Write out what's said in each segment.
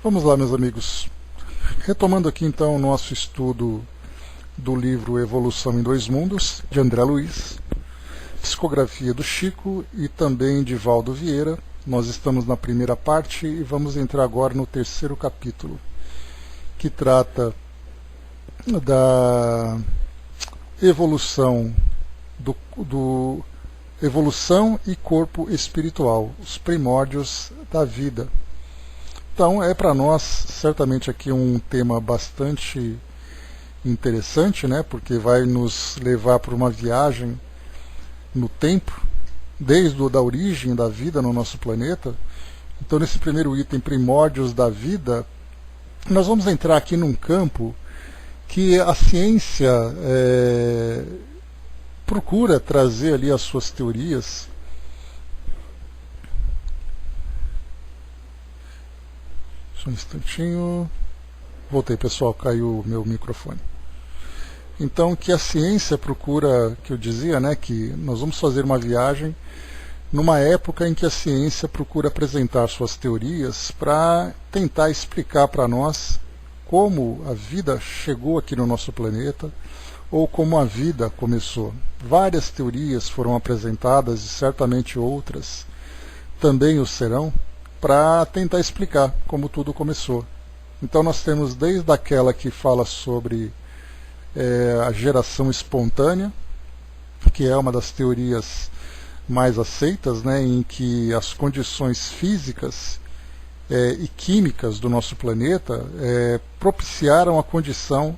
Vamos lá, meus amigos. Retomando aqui então o nosso estudo do livro Evolução em Dois Mundos, de André Luiz, psicografia do Chico e também de Valdo Vieira. Nós estamos na primeira parte e vamos entrar agora no terceiro capítulo, que trata da evolução evolução e corpo espiritual, os primórdios da vida. Então é para nós certamente aqui um tema bastante interessante, né? Porque vai nos levar para uma viagem no tempo, desde a origem da vida no nosso planeta. Então nesse primeiro item, primórdios da vida, nós vamos entrar aqui num campo que a ciência procura trazer ali as suas teorias. Só um instantinho. Voltei, pessoal, caiu o meu microfone. Então, que a ciência procura, que eu dizia, né, que nós vamos fazer uma viagem numa época em que a ciência procura apresentar suas teorias para tentar explicar para nós como a vida chegou aqui no nosso planeta, ou como a vida começou. Várias teorias foram apresentadas e certamente outras também o serão, para tentar explicar como tudo começou. Então nós temos desde aquela que fala sobre a geração espontânea, que é uma das teorias mais aceitas, né, em que as condições físicas e químicas do nosso planeta propiciaram a condição,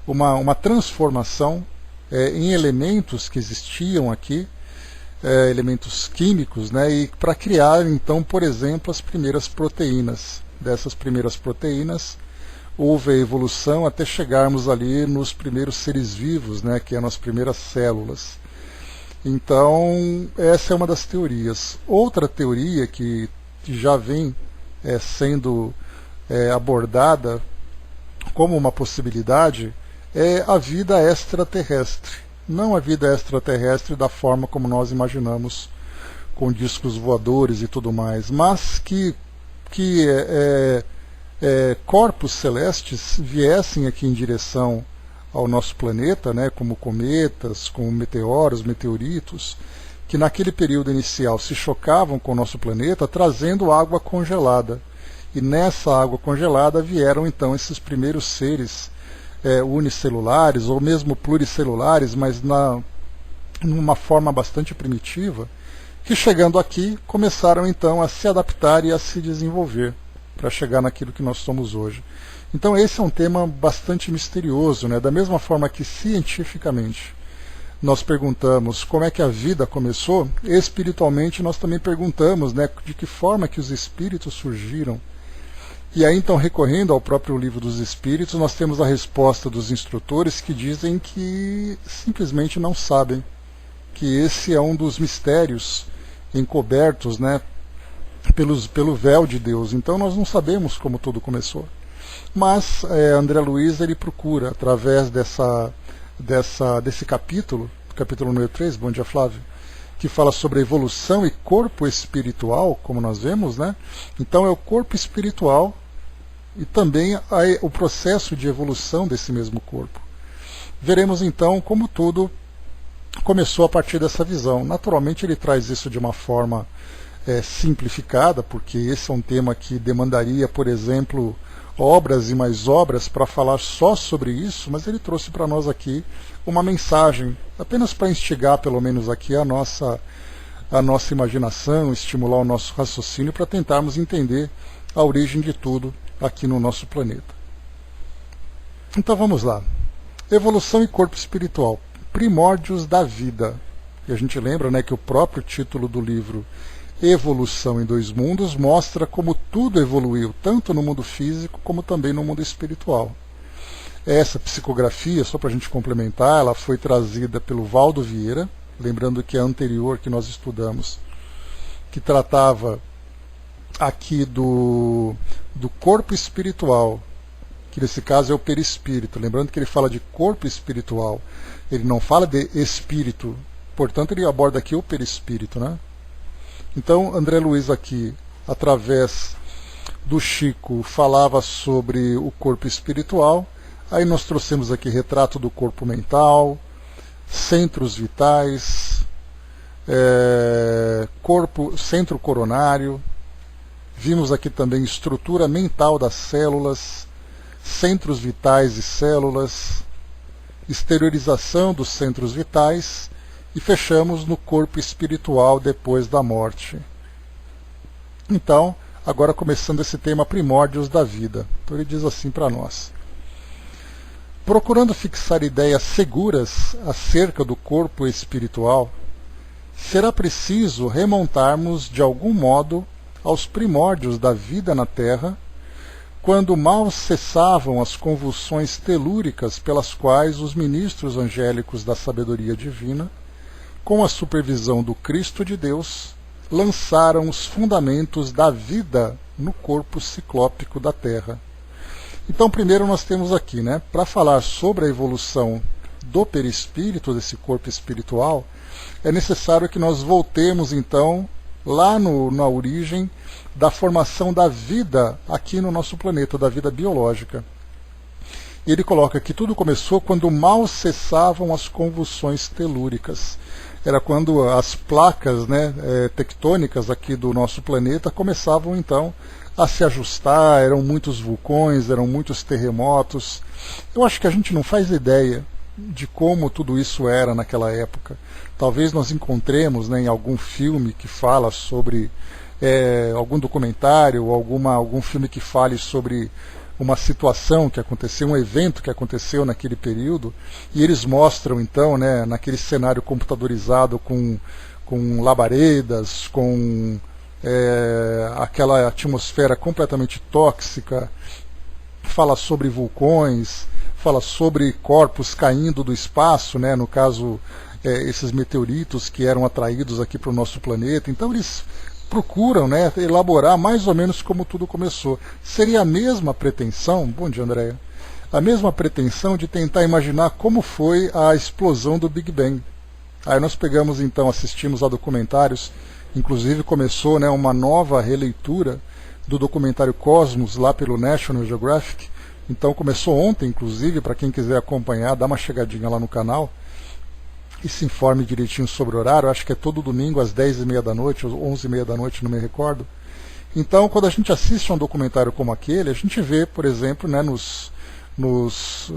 uma transformação em elementos que existiam aqui, elementos químicos, né, e para criar então, por exemplo, as primeiras proteínas. Dessas primeiras proteínas houve a evolução até chegarmos ali nos primeiros seres vivos, né, que eram as primeiras células. Então essa é uma das teorias. Outra teoria que já vem sendo abordada como uma possibilidade é a vida extraterrestre. Não a vida extraterrestre da forma como nós imaginamos, com discos voadores e tudo mais, mas que corpos celestes viessem aqui em direção ao nosso planeta, né, como cometas, como meteoros, meteoritos, que naquele período inicial se chocavam com o nosso planeta, trazendo água congelada. E nessa água congelada vieram então esses primeiros seres unicelulares ou mesmo pluricelulares, mas numa forma bastante primitiva, que chegando aqui começaram então a se adaptar e a se desenvolver para chegar naquilo que nós somos hoje. Então esse é um tema bastante misterioso, né? Da mesma forma que cientificamente nós perguntamos como é que a vida começou, espiritualmente nós também perguntamos, né, de que forma que os espíritos surgiram. E aí então, recorrendo ao próprio Livro dos Espíritos, nós temos a resposta dos instrutores que dizem que simplesmente não sabem, que esse é um dos mistérios encobertos, né, pelo véu de Deus. Então nós não sabemos como tudo começou. Mas André Luiz ele procura, através desse capítulo número 3, bom dia Flávio, que fala sobre a evolução e corpo espiritual, como nós vemos, né? Então é o corpo espiritual e também o processo de evolução desse mesmo corpo. Veremos então como tudo começou a partir dessa visão. Naturalmente ele traz isso de uma forma simplificada, porque esse é um tema que demandaria, por exemplo, obras e mais obras para falar só sobre isso, mas ele trouxe para nós aqui uma mensagem, apenas para instigar pelo menos aqui a nossa imaginação, estimular o nosso raciocínio para tentarmos entender a origem de tudo aqui no nosso planeta. Então vamos lá. Evolução e corpo espiritual, primórdios da vida. E a gente lembra, né, que o próprio título do livro Evolução em Dois Mundos mostra como tudo evoluiu, tanto no mundo físico como também no mundo espiritual. Essa psicografia, só para a gente complementar, ela foi trazida pelo Valdo Vieira, lembrando que a anterior que nós estudamos, que tratava aqui do corpo espiritual, que nesse caso é o perispírito, lembrando que ele fala de corpo espiritual, ele não fala de espírito, portanto ele aborda aqui o perispírito, né? Então André Luiz aqui, através do Chico falava sobre o corpo espiritual. Aí nós trouxemos aqui retrato do corpo mental, centros vitais, centro coronário. Vimos aqui também estrutura mental das células, centros vitais e células, exteriorização dos centros vitais e fechamos no corpo espiritual depois da morte. Então, agora começando esse tema primórdios da vida. Então ele diz assim para nós: procurando fixar ideias seguras acerca do corpo espiritual, será preciso remontarmos de algum modo aos primórdios da vida na Terra, quando mal cessavam as convulsões telúricas pelas quais os ministros angélicos da sabedoria divina, com a supervisão do Cristo de Deus, lançaram os fundamentos da vida no corpo ciclópico da Terra. Então, primeiro nós temos aqui, para falar sobre a evolução do perispírito, desse corpo espiritual, é necessário que nós voltemos, então, lá na origem da formação da vida aqui no nosso planeta, da vida biológica. E ele coloca que tudo começou quando mal cessavam as convulsões telúricas. Era quando as placas tectônicas aqui do nosso planeta começavam, então, a se ajustar, eram muitos vulcões, eram muitos terremotos. Eu acho que a gente não faz ideia de como tudo isso era naquela época. Talvez nós encontremos em algum filme que fala sobre, algum documentário, ou algum filme que fale sobre uma situação que aconteceu, um evento que aconteceu naquele período, e eles mostram então, naquele cenário computadorizado com labaredas, com aquela atmosfera completamente tóxica, fala sobre vulcões, fala sobre corpos caindo do espaço, no caso esses meteoritos que eram atraídos aqui para o nosso planeta. Então eles procuram elaborar mais ou menos como tudo começou. Seria a mesma pretensão, bom dia Andréia, a mesma pretensão de tentar imaginar como foi a explosão do Big Bang. Aí nós pegamos então, assistimos a documentários, inclusive começou uma nova releitura do documentário Cosmos lá pelo National Geographic. Então começou ontem, inclusive, para quem quiser acompanhar, dá uma chegadinha lá no canal e se informe direitinho sobre o horário. Acho que é todo domingo às 10h30 da noite, ou 11h30 da noite, não me recordo. Então, quando a gente assiste a um documentário como aquele, a gente vê, por exemplo, nos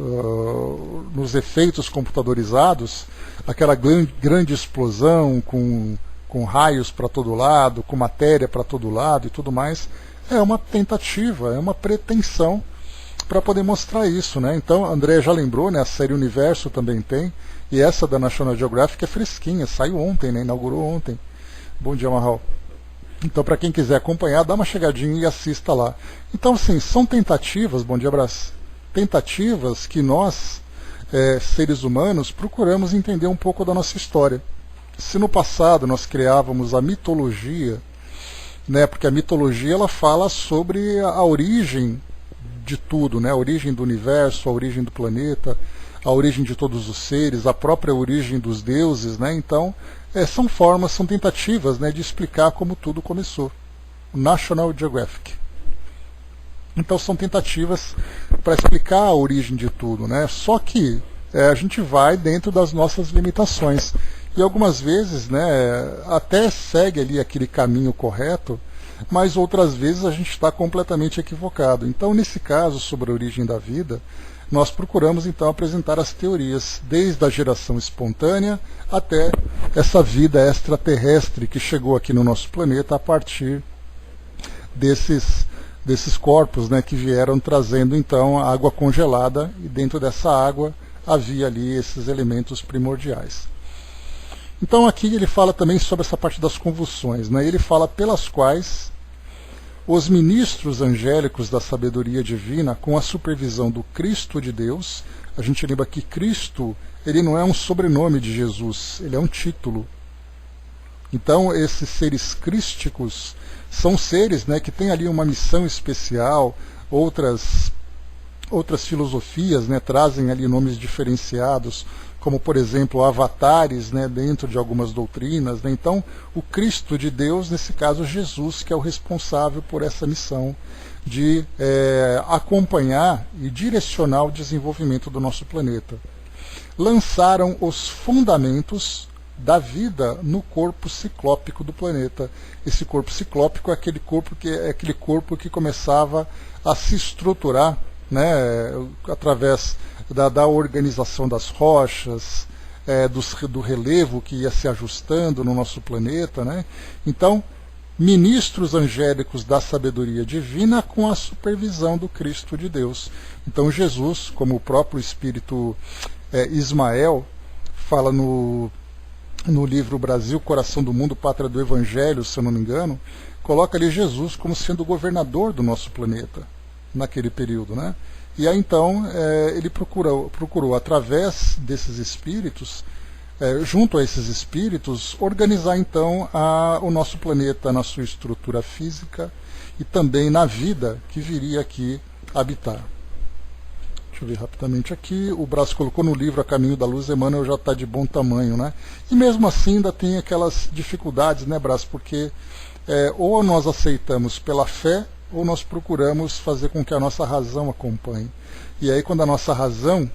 efeitos computadorizados, aquela grande explosão com raios para todo lado, com matéria para todo lado e tudo mais. É uma tentativa, é uma pretensão para poder mostrar isso. Então, a André já lembrou, a série Universo também tem, e essa da National Geographic é fresquinha, saiu ontem, inaugurou ontem. Bom dia, Marral. Então, para quem quiser acompanhar, dá uma chegadinha e assista lá. Então, assim, são tentativas, bom dia, abraço, tentativas que nós, seres humanos, procuramos entender um pouco da nossa história. Se no passado nós criávamos a mitologia, porque a mitologia ela fala sobre a origem de tudo, a origem do universo, a origem do planeta, a origem de todos os seres, a própria origem dos deuses, então são formas, são tentativas de explicar como tudo começou. National Geographic. Então são tentativas para explicar a origem de tudo, só que a gente vai dentro das nossas limitações. E algumas vezes até segue ali aquele caminho correto, mas outras vezes a gente está completamente equivocado. Então, nesse caso, sobre a origem da vida, nós procuramos então apresentar as teorias, desde a geração espontânea até essa vida extraterrestre que chegou aqui no nosso planeta a partir desses corpos que vieram trazendo então a água congelada, e dentro dessa água havia ali esses elementos primordiais. Então aqui ele fala também sobre essa parte das convulsões, ele fala pelas quais os ministros angélicos da sabedoria divina, com a supervisão do Cristo de Deus, a gente lembra que Cristo, ele não é um sobrenome de Jesus, ele é um título. Então esses seres crísticos são seres que têm ali uma missão especial, outras filosofias trazem ali nomes diferenciados, como por exemplo avatares dentro de algumas doutrinas. Então o Cristo de Deus, nesse caso Jesus, que é o responsável por essa missão de acompanhar e direcionar o desenvolvimento do nosso planeta. Lançaram os fundamentos da vida no corpo ciclópico do planeta. Esse corpo ciclópico é aquele corpo que começava a se estruturar, né, através da organização das rochas, do relevo que ia se ajustando no nosso planeta, né? Então, ministros angélicos da sabedoria divina com a supervisão do Cristo de Deus. Então Jesus, como o próprio Espírito Ismael fala no livro Brasil, Coração do Mundo, Pátria do Evangelho, se eu não me engano, coloca ali Jesus como sendo o governador do nosso planeta naquele período, né? E aí então ele procurou através desses espíritos, junto a esses espíritos, organizar então o nosso planeta na sua estrutura física e também na vida que viria aqui habitar. Deixa eu ver rapidamente aqui. O Brás colocou no livro A Caminho da Luz, Emmanuel já está de bom tamanho, né? E mesmo assim ainda tem aquelas dificuldades, né, Brás? Porque ou nós aceitamos pela fé, ou nós procuramos fazer com que a nossa razão acompanhe. E aí quando a nossa razão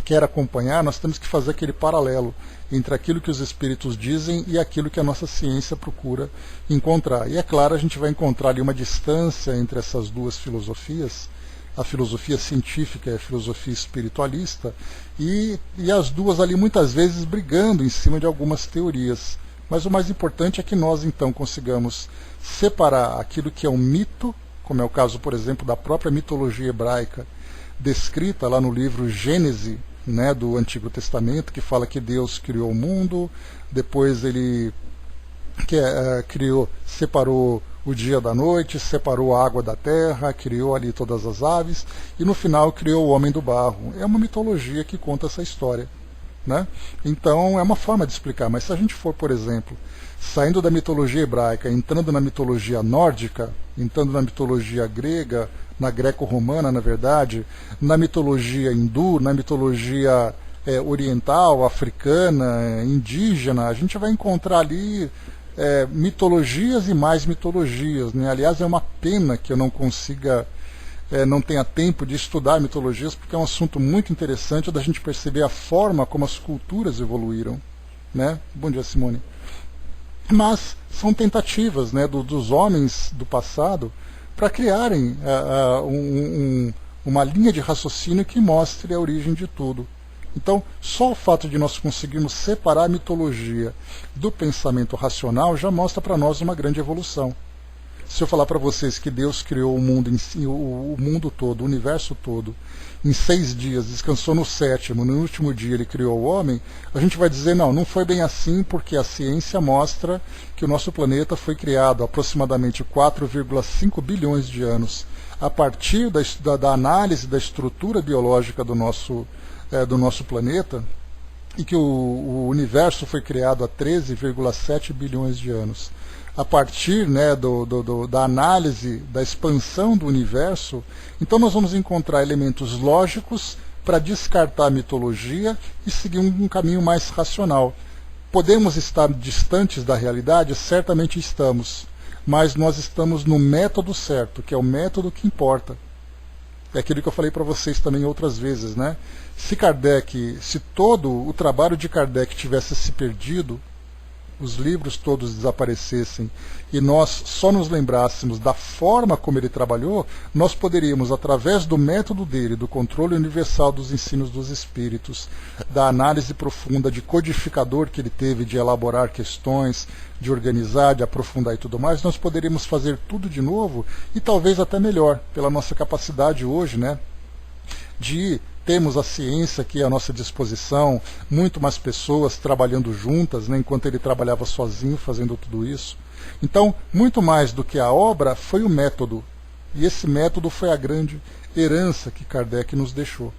quer acompanhar, nós temos que fazer aquele paralelo entre aquilo que os espíritos dizem e aquilo que a nossa ciência procura encontrar. E é claro, a gente vai encontrar ali uma distância entre essas duas filosofias, a filosofia científica e a filosofia espiritualista, e as duas ali muitas vezes brigando em cima de algumas teorias. Mas o mais importante é que nós então consigamos separar aquilo que é um mito, como é o caso, por exemplo, da própria mitologia hebraica, descrita lá no livro Gênese, né, do Antigo Testamento, que fala que Deus criou o mundo, depois ele separou o dia da noite, separou a água da terra, criou ali todas as aves, e no final criou o homem do barro. É uma mitologia que conta essa história, né? Então é uma forma de explicar, mas se a gente for, por exemplo, saindo da mitologia hebraica, entrando na mitologia nórdica, entrando na mitologia grega, na greco-romana, na verdade, na mitologia hindu, na mitologia oriental, africana, indígena, a gente vai encontrar ali mitologias e mais mitologias, né? Aliás, é uma pena que eu não consiga, não tenha tempo de estudar mitologias, porque é um assunto muito interessante da gente perceber a forma como as culturas evoluíram, né? Bom dia, Simone. Mas são tentativas, né, dos homens do passado para criarem uma linha de raciocínio que mostre a origem de tudo. Então, só o fato de nós conseguirmos separar a mitologia do pensamento racional já mostra para nós uma grande evolução. Se eu falar para vocês que Deus criou o mundo todo, o universo todo, em 6 dias, descansou no 7º, no último dia ele criou o homem, a gente vai dizer, não foi bem assim, porque a ciência mostra que o nosso planeta foi criado há aproximadamente 4,5 bilhões de anos, a partir da análise da estrutura biológica do nosso planeta, e que o universo foi criado há 13,7 bilhões de anos. A partir, né, da análise da expansão do universo, então nós vamos encontrar elementos lógicos para descartar a mitologia e seguir um caminho mais racional. Podemos estar distantes da realidade? Certamente estamos, mas nós estamos no método certo, que é o método que importa. É aquilo que eu falei para vocês também outras vezes, né? Se todo o trabalho de Kardec tivesse se perdido, os livros todos desaparecessem e nós só nos lembrássemos da forma como ele trabalhou, nós poderíamos, através do método dele, do controle universal dos ensinos dos espíritos, da análise profunda de codificador que ele teve, de elaborar questões, de organizar, de aprofundar e tudo mais, nós poderíamos fazer tudo de novo e talvez até melhor, pela nossa capacidade hoje, né, de temos a ciência aqui à nossa disposição, muito mais pessoas trabalhando juntas, né, enquanto ele trabalhava sozinho fazendo tudo isso. Então, muito mais do que a obra foi o método, e esse método foi a grande herança que Kardec nos deixou.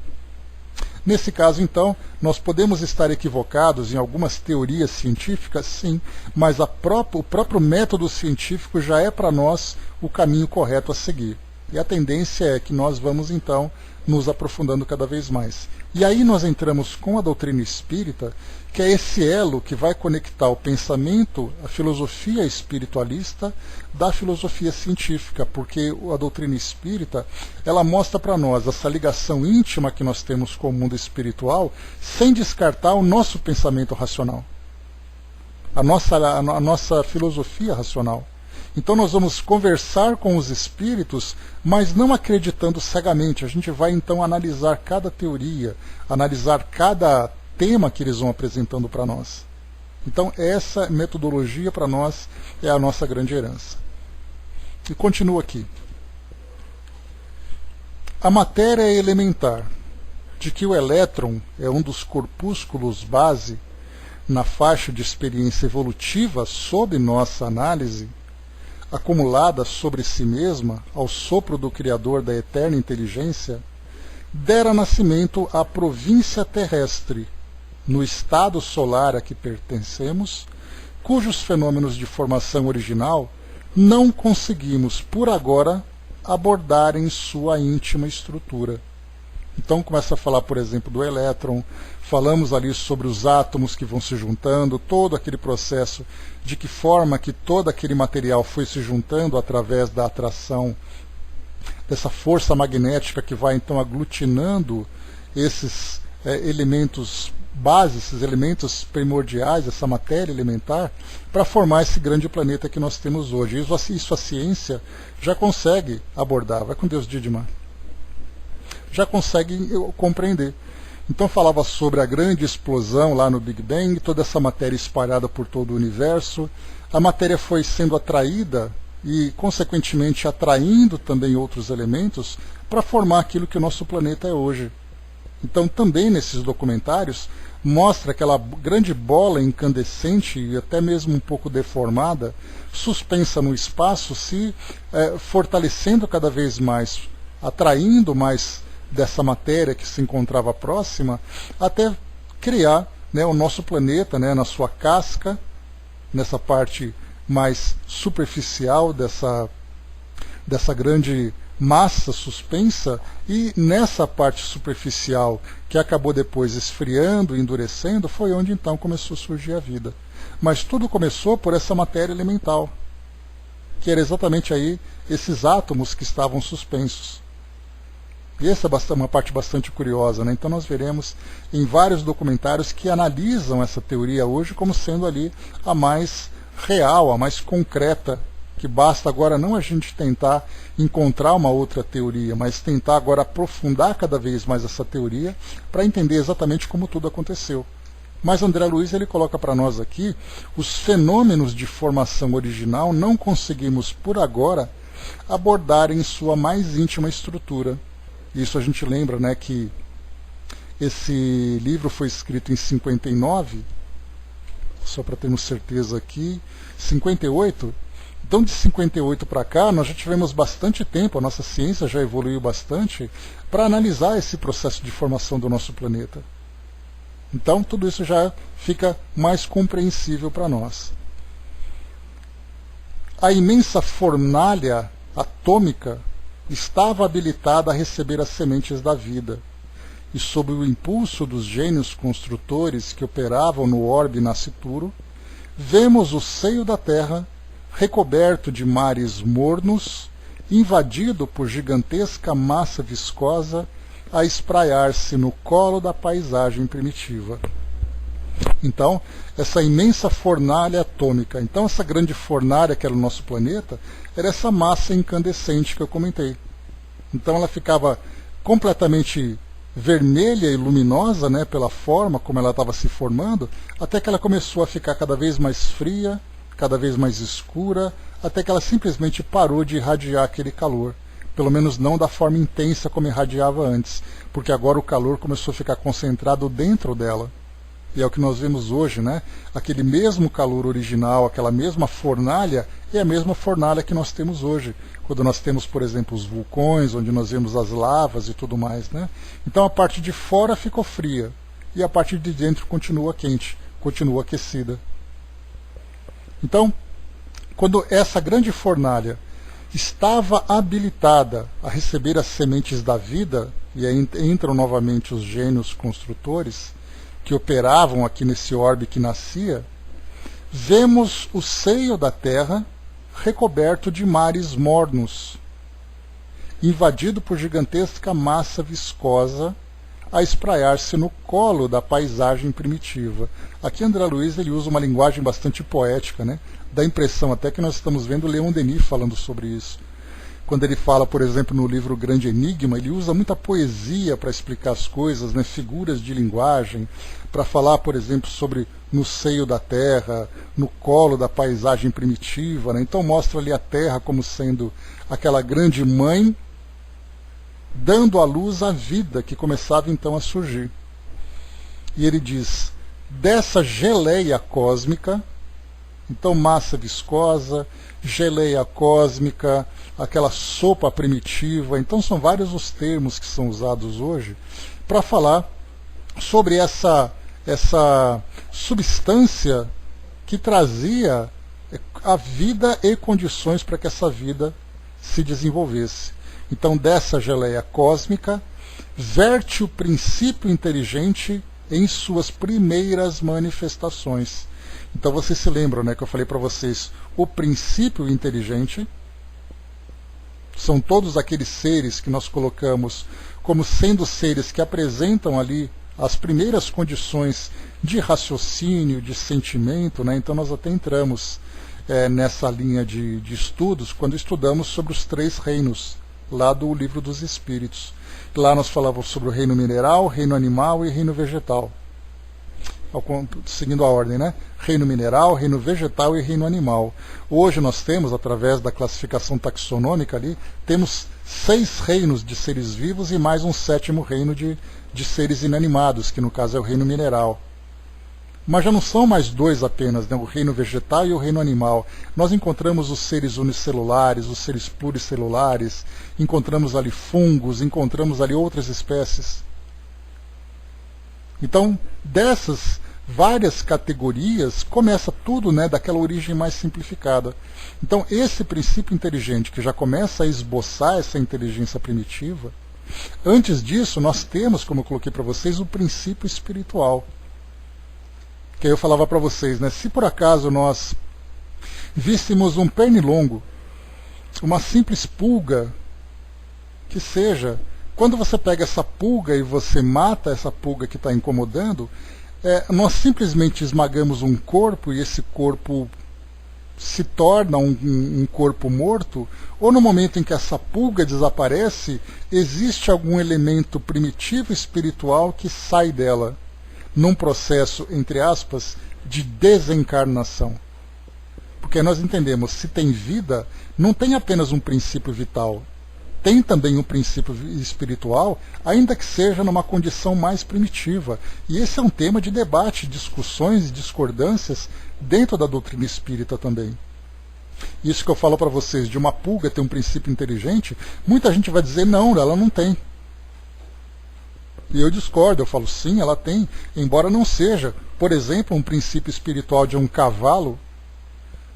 Nesse caso, então, nós podemos estar equivocados em algumas teorias científicas, sim, mas o próprio método científico já é para nós o caminho correto a seguir. E a tendência é que nós vamos, então, nos aprofundando cada vez mais. E aí nós entramos com a doutrina espírita, que é esse elo que vai conectar o pensamento, a filosofia espiritualista, da filosofia científica, porque a doutrina espírita, ela mostra para nós essa ligação íntima que nós temos com o mundo espiritual, sem descartar o nosso pensamento racional, a nossa filosofia racional. Então nós vamos conversar com os espíritos, mas não acreditando cegamente. A gente vai então analisar cada teoria, analisar cada tema que eles vão apresentando para nós. Então essa metodologia para nós é a nossa grande herança. E continua aqui. A matéria é elementar, de que o elétron é um dos corpúsculos base na faixa de experiência evolutiva sob nossa análise, acumulada sobre si mesma ao sopro do Criador da eterna inteligência, dera nascimento à província terrestre, no estado solar a que pertencemos, cujos fenômenos de formação original não conseguimos, por agora, abordar em sua íntima estrutura. Então começa a falar, por exemplo, do elétron, falamos ali sobre os átomos que vão se juntando, todo aquele processo, de que forma que todo aquele material foi se juntando através da atração, dessa força magnética que vai então aglutinando esses elementos base, esses elementos primordiais, essa matéria elementar, para formar esse grande planeta que nós temos hoje. Isso a ciência já consegue abordar. Vai com Deus, Didimar. Já consegue compreender. Então falava sobre a grande explosão lá no Big Bang, toda essa matéria espalhada por todo o universo. A matéria foi sendo atraída e, consequentemente, atraindo também outros elementos para formar aquilo que o nosso planeta é hoje. Então, também nesses documentários, mostra aquela grande bola incandescente e até mesmo um pouco deformada, suspensa no espaço, se fortalecendo cada vez mais, atraindo mais dessa matéria que se encontrava próxima, até criar, né, o nosso planeta, né, na sua casca, nessa parte mais superficial dessa grande massa suspensa, e nessa parte superficial que acabou depois esfriando, endurecendo, foi onde então começou a surgir a vida. Mas tudo começou por essa matéria elemental, que era exatamente aí esses átomos que estavam suspensos. E essa é uma parte bastante curiosa, né? Então nós veremos em vários documentários que analisam essa teoria hoje como sendo ali a mais real, a mais concreta, que basta agora não a gente tentar encontrar uma outra teoria, mas tentar agora aprofundar cada vez mais essa teoria para entender exatamente como tudo aconteceu. Mas André Luiz ele coloca para nós aqui os fenômenos de formação original não conseguimos por agora abordar em sua mais íntima estrutura. Isso a gente lembra, né, que esse livro foi escrito em 59, só para termos certeza aqui, 58. Então, de 58 para cá, nós já tivemos bastante tempo, a nossa ciência já evoluiu bastante para analisar esse processo de formação do nosso planeta. Então, tudo isso já fica mais compreensível para nós. A imensa fornalha atômica estava habilitada a receber as sementes da vida, e sob o impulso dos gênios construtores que operavam no orbe nascituro, vemos o seio da Terra recoberto de mares mornos, invadido por gigantesca massa viscosa a espraiar-se no colo da paisagem primitiva. Então, essa imensa fornalha atômica, então essa grande fornalha que era o nosso planeta, era essa massa incandescente que eu comentei. Então ela ficava completamente vermelha e luminosa, né, pela forma como ela estava se formando, até que ela começou a ficar cada vez mais fria, cada vez mais escura, até que ela simplesmente parou de irradiar aquele calor. Pelo menos não da forma intensa como irradiava antes, porque agora o calor começou a ficar concentrado dentro dela. E é o que nós vemos hoje, né? Aquele mesmo calor original, aquela mesma fornalha, é a mesma fornalha que nós temos hoje, quando nós temos, por exemplo, os vulcões, onde nós vemos as lavas e tudo mais, né? Então a parte de fora ficou fria, e a parte de dentro continua quente, continua aquecida. Então, quando essa grande fornalha estava habilitada a receber as sementes da vida, e aí entram novamente os gênios construtores, que operavam aqui nesse orbe que nascia, vemos o seio da Terra recoberto de mares mornos, invadido por gigantesca massa viscosa a espraiar-se no colo da paisagem primitiva. Aqui André Luiz ele usa uma linguagem bastante poética, né? Dá a impressão até que nós estamos vendo Leon Denis falando sobre isso. Quando ele fala, por exemplo, no livro Grande Enigma, ele usa muita poesia para explicar as coisas, né? Figuras de linguagem, para falar, por exemplo, sobre no seio da Terra, no colo da paisagem primitiva, né? Então mostra ali a Terra como sendo aquela grande mãe, dando à luz a vida que começava então a surgir. E ele diz, dessa geleia cósmica, então massa viscosa, geleia cósmica, aquela sopa primitiva, então são vários os termos que são usados hoje para falar sobre essa substância que trazia a vida e condições para que essa vida se desenvolvesse. Então, dessa geleia cósmica, verte o princípio inteligente em suas primeiras manifestações. Então, vocês se lembram, né, que eu falei para vocês, o princípio inteligente são todos aqueles seres que nós colocamos como sendo seres que apresentam ali as primeiras condições de raciocínio, de sentimento, né? Então, nós até entramos nessa linha de estudos quando estudamos sobre os 3 reinos, lá do Livro dos Espíritos. Lá nós falávamos sobre o reino mineral, reino animal e reino vegetal. Seguindo a ordem, né? Reino mineral, reino vegetal e reino animal. Hoje nós temos, através da classificação taxonômica ali, temos 6 reinos de seres vivos e mais um 7º reino de seres inanimados, que no caso é o reino mineral. Mas já não são mais 2 apenas, né? O reino vegetal e o reino animal. Nós encontramos os seres unicelulares, os seres pluricelulares, encontramos ali fungos, encontramos ali outras espécies. Então, dessas várias categorias, começa tudo, né, daquela origem mais simplificada. Então, esse princípio inteligente que já começa a esboçar essa inteligência primitiva, antes disso, nós temos, como eu coloquei para vocês, o princípio espiritual. Que aí eu falava para vocês, né, se por acaso nós víssemos um pernilongo, uma simples pulga, que seja, quando você pega essa pulga e você mata essa pulga que está incomodando, nós simplesmente esmagamos um corpo e esse corpo se torna um corpo morto, ou no momento em que essa pulga desaparece, existe algum elemento primitivo espiritual que sai dela, num processo, entre aspas, de desencarnação. Porque nós entendemos, se tem vida, não tem apenas um princípio vital, tem também um princípio espiritual, ainda que seja numa condição mais primitiva. E esse é um tema de debate, discussões e discordâncias dentro da doutrina espírita também. Isso que eu falo para vocês, de uma pulga ter um princípio inteligente, muita gente vai dizer, não, ela não tem. E eu discordo, eu falo, sim, ela tem, embora não seja, por exemplo, um princípio espiritual de um cavalo,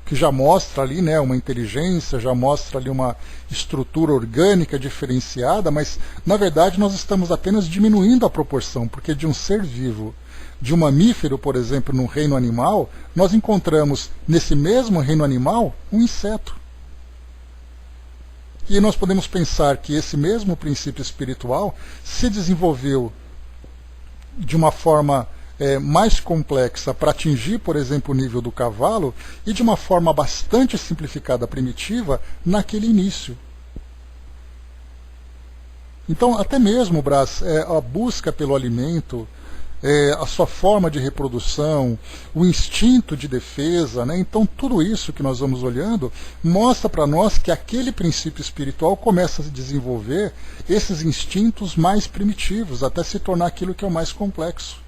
que já mostra ali, né, uma inteligência, já mostra ali uma estrutura orgânica diferenciada, mas na verdade nós estamos apenas diminuindo a proporção, porque de um ser vivo, de um mamífero, por exemplo, no reino animal, nós encontramos nesse mesmo reino animal um inseto. E nós podemos pensar que esse mesmo princípio espiritual se desenvolveu de uma forma mais complexa para atingir, por exemplo, o nível do cavalo, e de uma forma bastante simplificada, primitiva, naquele início. Então, até mesmo, Brás, a busca pelo alimento, a sua forma de reprodução, o instinto de defesa, né? Então tudo isso que nós vamos olhando mostra para nós que aquele princípio espiritual começa a desenvolver esses instintos mais primitivos, até se tornar aquilo que é o mais complexo.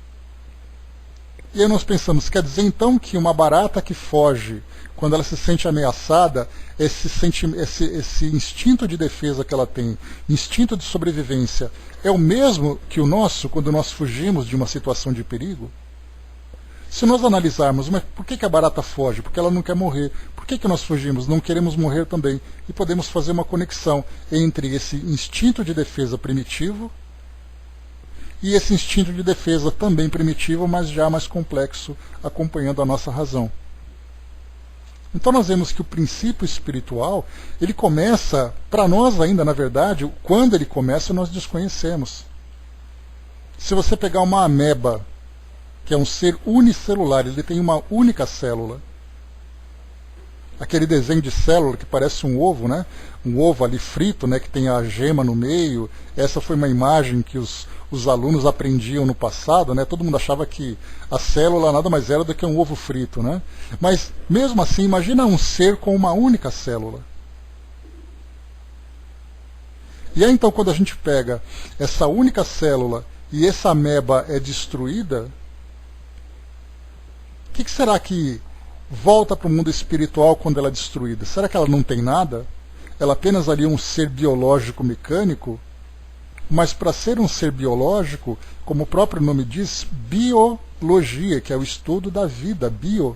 E aí nós pensamos, quer dizer então que uma barata que foge, quando ela se sente ameaçada, esse instinto de defesa que ela tem, instinto de sobrevivência, é o mesmo que o nosso quando nós fugimos de uma situação de perigo? Se nós analisarmos, mas por que a barata foge? Porque ela não quer morrer. Por que nós fugimos? Não queremos morrer também. E podemos fazer uma conexão entre esse instinto de defesa primitivo e esse instinto de defesa também primitivo, mas já mais complexo, acompanhando a nossa razão. Então nós vemos que o princípio espiritual, ele começa, para nós ainda, na verdade, quando ele começa nós desconhecemos. Se você pegar uma ameba, que é um ser unicelular, ele tem uma única célula. Aquele desenho de célula que parece um ovo, né? Um ovo ali frito, né? Que tem a gema no meio. Essa foi uma imagem que os alunos aprendiam no passado, né? Todo mundo achava que a célula nada mais era do que um ovo frito, né? Mas mesmo assim, imagina um ser com uma única célula. E aí então quando a gente pega essa única célula e essa ameba é destruída, o que será que volta para o mundo espiritual quando ela é destruída? Será que ela não tem nada? Ela apenas ali é um ser biológico mecânico? Mas para ser um ser biológico, como o próprio nome diz, biologia, que é o estudo da vida, bio.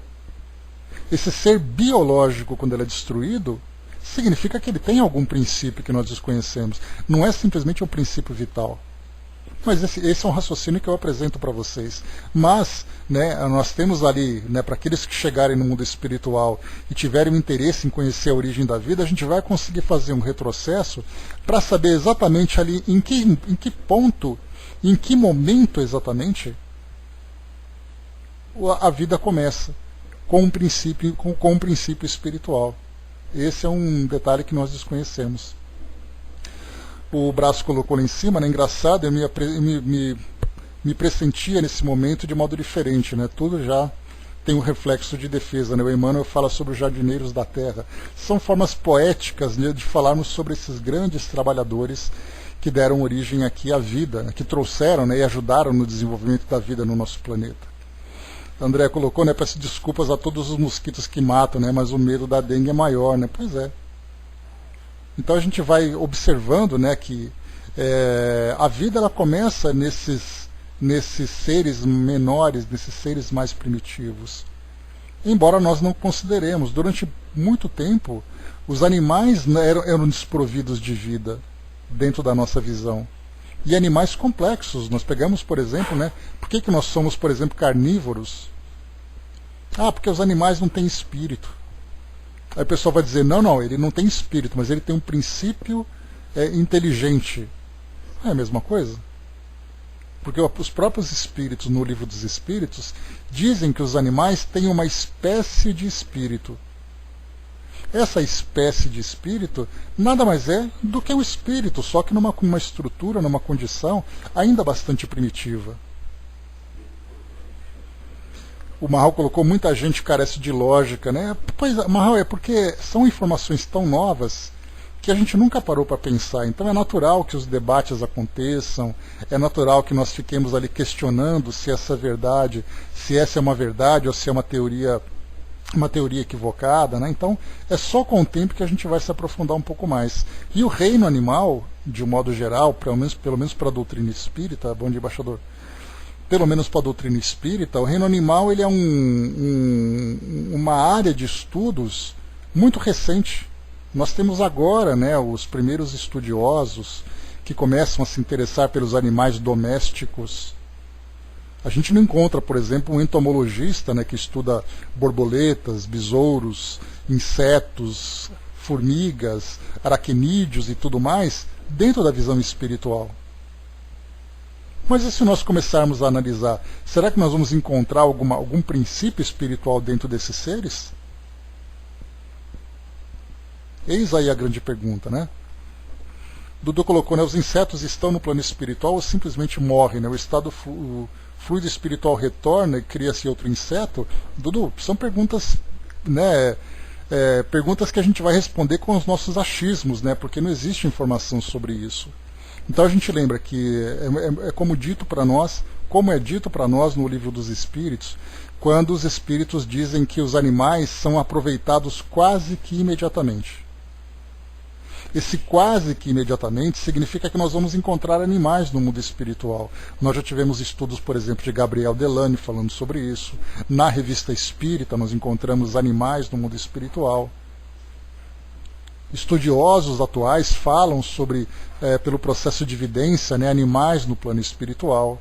Esse ser biológico, quando ele é destruído, significa que ele tem algum princípio que nós desconhecemos. Não é simplesmente um princípio vital. Mas esse é um raciocínio que eu apresento para vocês. Mas, né, nós temos ali, né, para aqueles que chegarem no mundo espiritual e tiverem um interesse em conhecer a origem da vida, a gente vai conseguir fazer um retrocesso para saber exatamente ali em que ponto, em que momento exatamente a vida começa com um princípio espiritual. Esse é um detalhe que nós desconhecemos. O braço colocou lá em cima, né? Engraçado, eu me pressentia nesse momento de modo diferente, né? Tudo já tem um reflexo de defesa, né? O Emmanuel fala sobre os jardineiros da terra. São formas poéticas, né, de falarmos sobre esses grandes trabalhadores que deram origem aqui à vida, né, que trouxeram, né, e ajudaram no desenvolvimento da vida no nosso planeta. A André colocou, né, peço desculpas a todos os mosquitos que matam, né, mas o medo da dengue é maior, né? Pois é. Então a gente vai observando, né, que a vida ela começa nesses seres menores, nesses seres mais primitivos. Embora nós não consideremos, durante muito tempo, os animais, né, eram desprovidos de vida dentro da nossa visão. E animais complexos, nós pegamos, por exemplo, né, por que nós somos, por exemplo, carnívoros? Ah, porque os animais não têm espírito. Aí o pessoal vai dizer, não, ele não tem espírito, mas ele tem um princípio inteligente. É a mesma coisa? Porque os próprios espíritos, no livro dos espíritos, dizem que os animais têm uma espécie de espírito. Essa espécie de espírito nada mais é do que o espírito, só que numa estrutura, numa condição ainda bastante primitiva. O Marral colocou, muita gente carece de lógica, né? Pois, Marral, é porque são informações tão novas que a gente nunca parou para pensar. Então é natural que os debates aconteçam, é natural que nós fiquemos ali questionando se essa é verdade, se essa é uma verdade ou se é uma teoria equivocada, né? Então é só com o tempo que a gente vai se aprofundar um pouco mais. E o reino animal, de um modo geral, pelo menos para a doutrina espírita, bom dia, embaixador, pelo menos para a doutrina espírita, o reino animal ele é uma área de estudos muito recente. Nós temos agora, né, os primeiros estudiosos que começam a se interessar pelos animais domésticos. A gente não encontra, por exemplo, um entomologista, né, que estuda borboletas, besouros, insetos, formigas, aracnídeos e tudo mais, dentro da visão espiritual. Mas e se nós começarmos a analisar, será que nós vamos encontrar algum princípio espiritual dentro desses seres? Eis aí a grande pergunta, né? Dudu colocou, né, os insetos estão no plano espiritual ou simplesmente morrem, né? O fluido espiritual retorna e cria-se outro inseto? Dudu, são perguntas, né, perguntas que a gente vai responder com os nossos achismos, né? Porque não existe informação sobre isso. Então a gente lembra que como é dito para nós no livro dos Espíritos, quando os Espíritos dizem que os animais são aproveitados quase que imediatamente. Esse quase que imediatamente significa que nós vamos encontrar animais no mundo espiritual. Nós já tivemos estudos, por exemplo, de Gabriel Delany falando sobre isso. Na Revista Espírita nós encontramos animais no mundo espiritual. Estudiosos atuais falam sobre, pelo processo de evidência, né, animais no plano espiritual.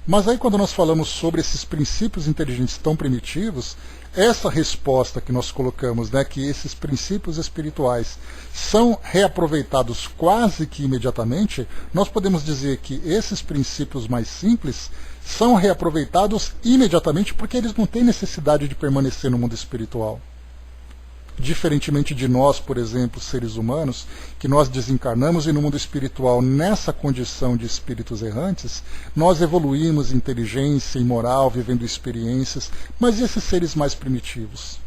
Mas aí quando nós falamos sobre esses princípios inteligentes tão primitivos, essa resposta que nós colocamos, né, que esses princípios espirituais são reaproveitados quase que imediatamente, nós podemos dizer que esses princípios mais simples são reaproveitados imediatamente porque eles não têm necessidade de permanecer no mundo espiritual. Diferentemente de nós, por exemplo, seres humanos, que nós desencarnamos e no mundo espiritual, nessa condição de espíritos errantes, nós evoluímos em inteligência e moral, vivendo experiências, mas e esses seres mais primitivos?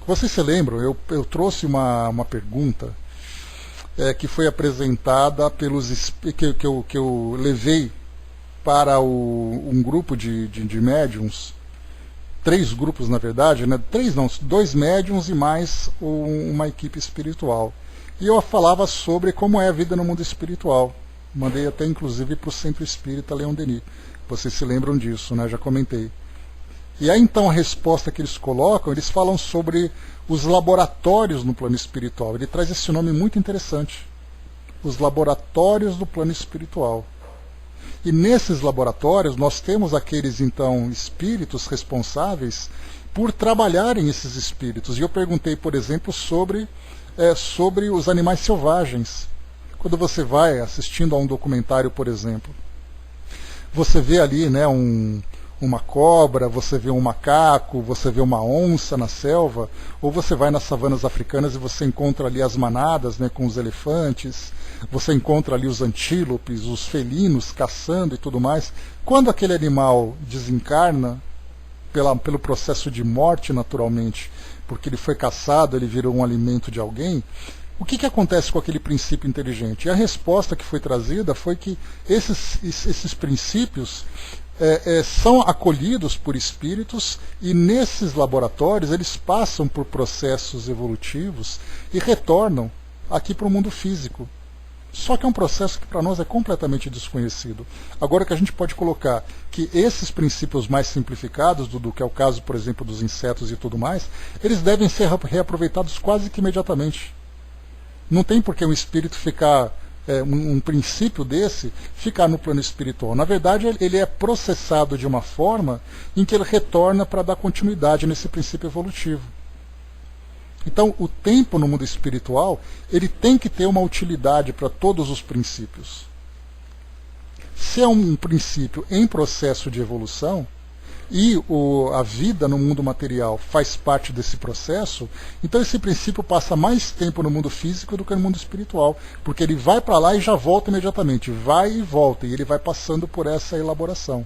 Vocês se lembram? Eu trouxe uma pergunta que foi apresentada pelos que eu levei para um grupo de médiums, 3 grupos na verdade, né? 3 não, 2 médiums e mais uma equipe espiritual. E eu falava sobre como é a vida no mundo espiritual. Mandei até inclusive para o Centro Espírita Leon Denis. Vocês se lembram disso, né? Já comentei. E aí então a resposta que eles colocam, eles falam sobre os laboratórios no plano espiritual. Ele traz esse nome muito interessante. Os laboratórios do plano espiritual. E nesses laboratórios nós temos aqueles, então, espíritos responsáveis por trabalharem esses espíritos. E eu perguntei, por exemplo, sobre os animais selvagens. Quando você vai assistindo a um documentário, por exemplo, você vê ali, né, uma cobra, você vê um macaco, você vê uma onça na selva, ou você vai nas savanas africanas e você encontra ali as manadas, né, com os elefantes, você encontra ali os antílopes, os felinos caçando e tudo mais. Quando aquele animal desencarna, pelo processo de morte naturalmente, porque ele foi caçado, ele virou um alimento de alguém, o que acontece com aquele princípio inteligente? E a resposta que foi trazida foi que esses princípios são acolhidos por espíritos e nesses laboratórios eles passam por processos evolutivos e retornam aqui para o mundo físico. Só que é um processo que para nós é completamente desconhecido. Agora que a gente pode colocar que esses princípios mais simplificados, do que é o caso, por exemplo, dos insetos e tudo mais, eles devem ser reaproveitados quase que imediatamente. Não tem por que um espírito ficar, um princípio desse, ficar no plano espiritual. Na verdade, ele é processado de uma forma em que ele retorna para dar continuidade nesse princípio evolutivo. Então, o tempo no mundo espiritual, ele tem que ter uma utilidade para todos os princípios. Se é um princípio em processo de evolução, e a vida no mundo material faz parte desse processo, então esse princípio passa mais tempo no mundo físico do que no mundo espiritual, porque ele vai para lá e já volta imediatamente, vai e volta, e ele vai passando por essa elaboração.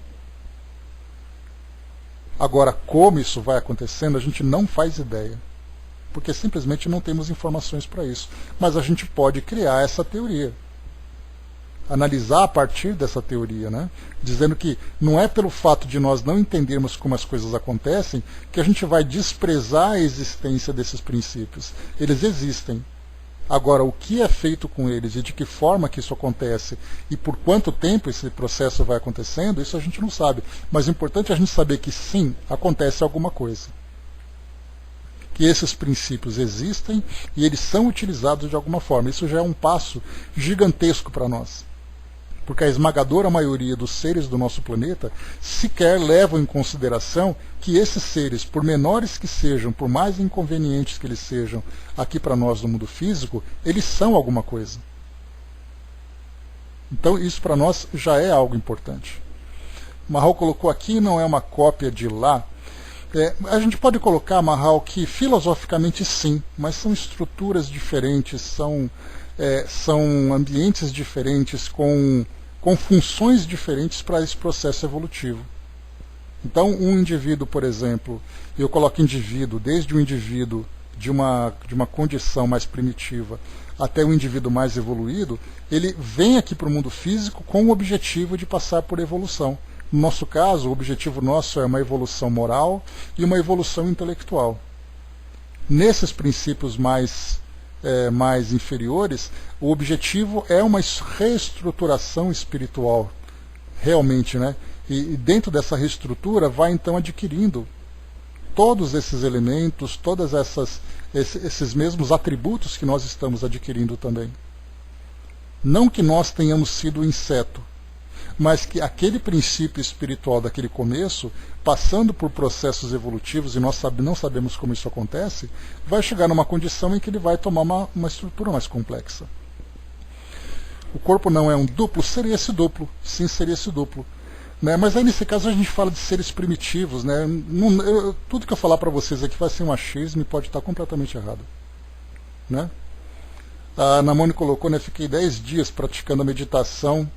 Agora, como isso vai acontecendo, a gente não faz ideia, porque simplesmente não temos informações para isso. Mas a gente pode criar essa teoria, analisar a partir dessa teoria, né? Dizendo que não é pelo fato de nós não entendermos como as coisas acontecem que a gente vai desprezar a existência desses princípios. Eles existem. Agora, o que é feito com eles e de que forma que isso acontece e por quanto tempo esse processo vai acontecendo, isso a gente não sabe. Mas o importante é a gente saber que sim, acontece alguma coisa. Que esses princípios existem e eles são utilizados de alguma forma. Isso já é um passo gigantesco para nós. Porque a esmagadora maioria dos seres do nosso planeta sequer levam em consideração que esses seres, por menores que sejam, por mais inconvenientes que eles sejam aqui para nós no mundo físico, eles são alguma coisa. Então isso para nós já é algo importante. Mahal colocou aqui, não é uma cópia de lá. A gente pode colocar, Mahal, que filosoficamente sim, mas são estruturas diferentes, são ambientes diferentes, com funções diferentes para esse processo evolutivo. Então, um indivíduo, por exemplo, eu coloco indivíduo, desde o indivíduo de uma condição mais primitiva até o indivíduo mais evoluído, ele vem aqui para o mundo físico com o objetivo de passar por evolução. No nosso caso, o objetivo nosso é uma evolução moral e uma evolução intelectual. nesses princípios mais inferiores, o objetivo é uma reestruturação espiritual, realmente, né? E dentro dessa reestrutura vai então adquirindo todos esses elementos, todos esses mesmos atributos que nós estamos adquirindo também. Não que nós tenhamos sido inseto, mas que aquele princípio espiritual daquele começo, passando por processos evolutivos, e nós não sabemos como isso acontece, vai chegar numa condição em que ele vai tomar uma estrutura mais complexa. O corpo não é um duplo? Seria esse duplo. Sim, seria esse duplo. Né? Mas aí nesse caso a gente fala de seres primitivos. Né? Tudo que eu falar para vocês aqui vai ser um achismo e pode estar completamente errado. Né? A Namone colocou, né, fiquei 10 dias praticando a meditação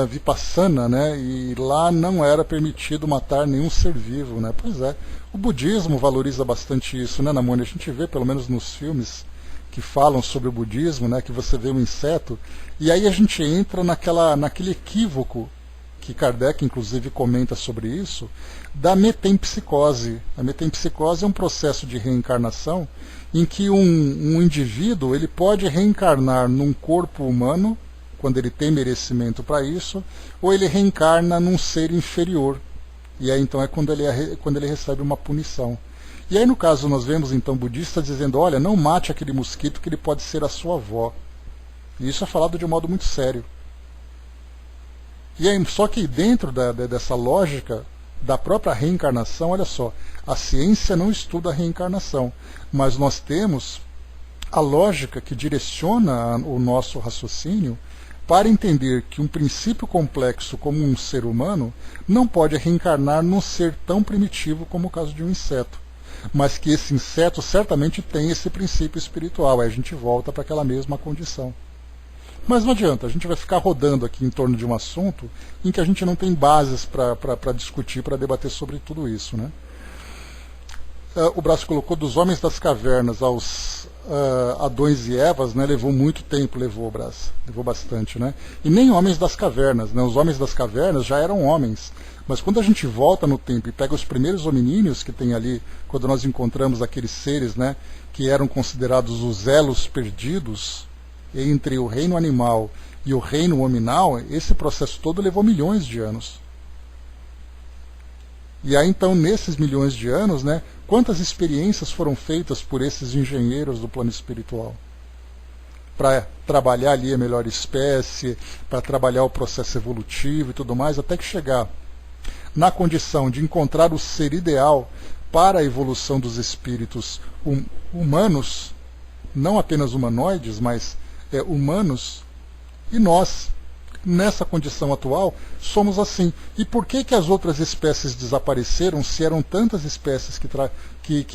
Vipassana, né, e lá não era permitido matar nenhum ser vivo. Né? Pois é, o budismo valoriza bastante isso, né, Namone? A gente vê, pelo menos nos filmes que falam sobre o budismo, né, que você vê um inseto, e aí a gente entra naquele equívoco que Kardec inclusive comenta sobre isso, da metempsicose. A metempsicose é um processo de reencarnação em que um indivíduo ele pode reencarnar num corpo humano, quando ele tem merecimento para isso, ou ele reencarna num ser inferior. E aí então é quando ele recebe uma punição. E aí no caso nós vemos então budistas dizendo, olha, não mate aquele mosquito que ele pode ser a sua avó. E isso é falado de um modo muito sério. E aí, só que dentro dessa lógica da própria reencarnação, olha só, a ciência não estuda a reencarnação, mas nós temos a lógica que direciona o nosso raciocínio para entender que um princípio complexo como um ser humano não pode reencarnar num ser tão primitivo como o caso de um inseto, mas que esse inseto certamente tem esse princípio espiritual, aí a gente volta para aquela mesma condição. Mas não adianta, a gente vai ficar rodando aqui em torno de um assunto em que a gente não tem bases para discutir, para debater sobre tudo isso. Né? O Braço colocou dos homens das cavernas aos Adões e Evas, né, levou muito tempo, levou bastante. Né? E nem homens das cavernas, né? Os homens das cavernas já eram homens. Mas quando a gente volta no tempo e pega os primeiros hominíneos que tem ali, quando nós encontramos aqueles seres, né, que eram considerados os elos perdidos entre o reino animal e o reino hominal, esse processo todo levou milhões de anos. E aí então, nesses milhões de anos, né, quantas experiências foram feitas por esses engenheiros do plano espiritual? Para trabalhar ali a melhor espécie, para trabalhar o processo evolutivo e tudo mais, até que chegar na condição de encontrar o ser ideal para a evolução dos espíritos humanos, não apenas humanoides, mas humanos, e nós, nessa condição atual, somos assim. E por que as outras espécies desapareceram se eram tantas espécies que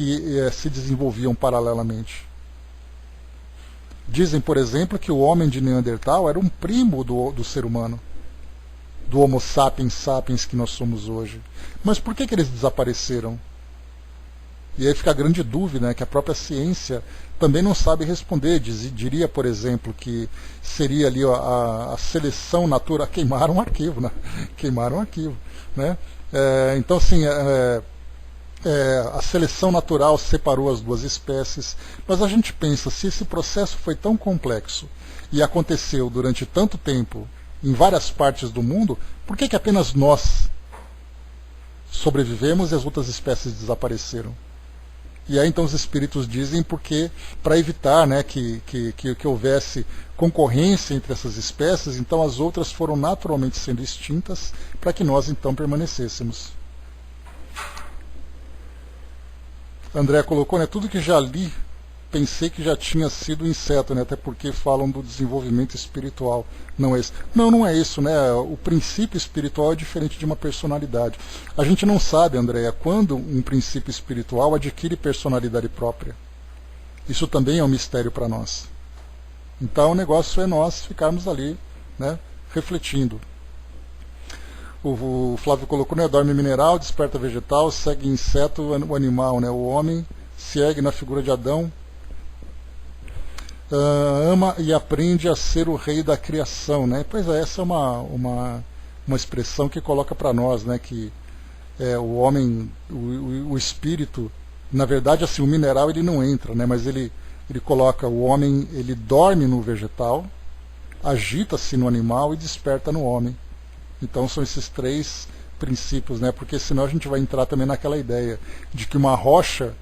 se desenvolviam paralelamente? Dizem, por exemplo, que o homem de Neandertal era um primo do ser humano, do Homo sapiens sapiens que nós somos hoje. Mas por que eles desapareceram? E aí fica a grande dúvida, né, que a própria ciência também não sabe responder. Diria, por exemplo, que seria ali a seleção natural. Queimaram o arquivo, né? Queimaram o arquivo. Né? Então, assim, a seleção natural separou as duas espécies. Mas a gente pensa, se esse processo foi tão complexo e aconteceu durante tanto tempo em várias partes do mundo, por que apenas nós sobrevivemos e as outras espécies desapareceram? E aí então os espíritos dizem porque, para evitar, né, que houvesse concorrência entre essas espécies, então as outras foram naturalmente sendo extintas para que nós então permanecêssemos. André colocou, né, tudo que já li, pensei que já tinha sido inseto, né, até porque falam do desenvolvimento espiritual. Não é isso. Não é isso, né? O princípio espiritual é diferente de uma personalidade. A gente não sabe, Andréia, quando um princípio espiritual adquire personalidade própria. Isso também é um mistério para nós. Então o negócio é nós ficarmos ali, né, refletindo. O Flávio colocou, né, dorme mineral, desperta vegetal, segue inseto, o animal, né, o homem se ergue na figura de Adão, ama e aprende a ser o rei da criação, né? Pois é, essa é uma expressão que coloca para nós, né, que o homem, o espírito Na verdade, assim, o mineral ele não entra, né? Mas ele coloca o homem, ele dorme no vegetal, agita-se no animal e desperta no homem. Então são esses três princípios, né? Porque senão a gente vai entrar também naquela ideia de que uma rocha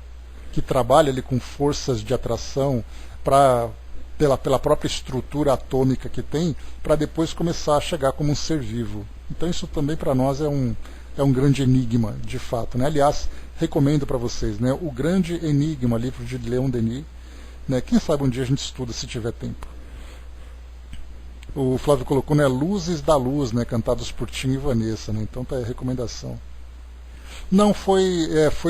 que trabalha ali com forças de atração pela própria estrutura atômica que tem, para depois começar a chegar como um ser vivo. Então isso também para nós é um grande enigma, de fato, né? Aliás, recomendo para vocês, né? O Grande Enigma, livro de Leon Denis, né? Quem sabe um dia a gente estuda se tiver tempo. O Flávio colocou, né? Luzes da Luz, né? Cantados por Tim e Vanessa, né? Então tá aí a recomendação. Não, foi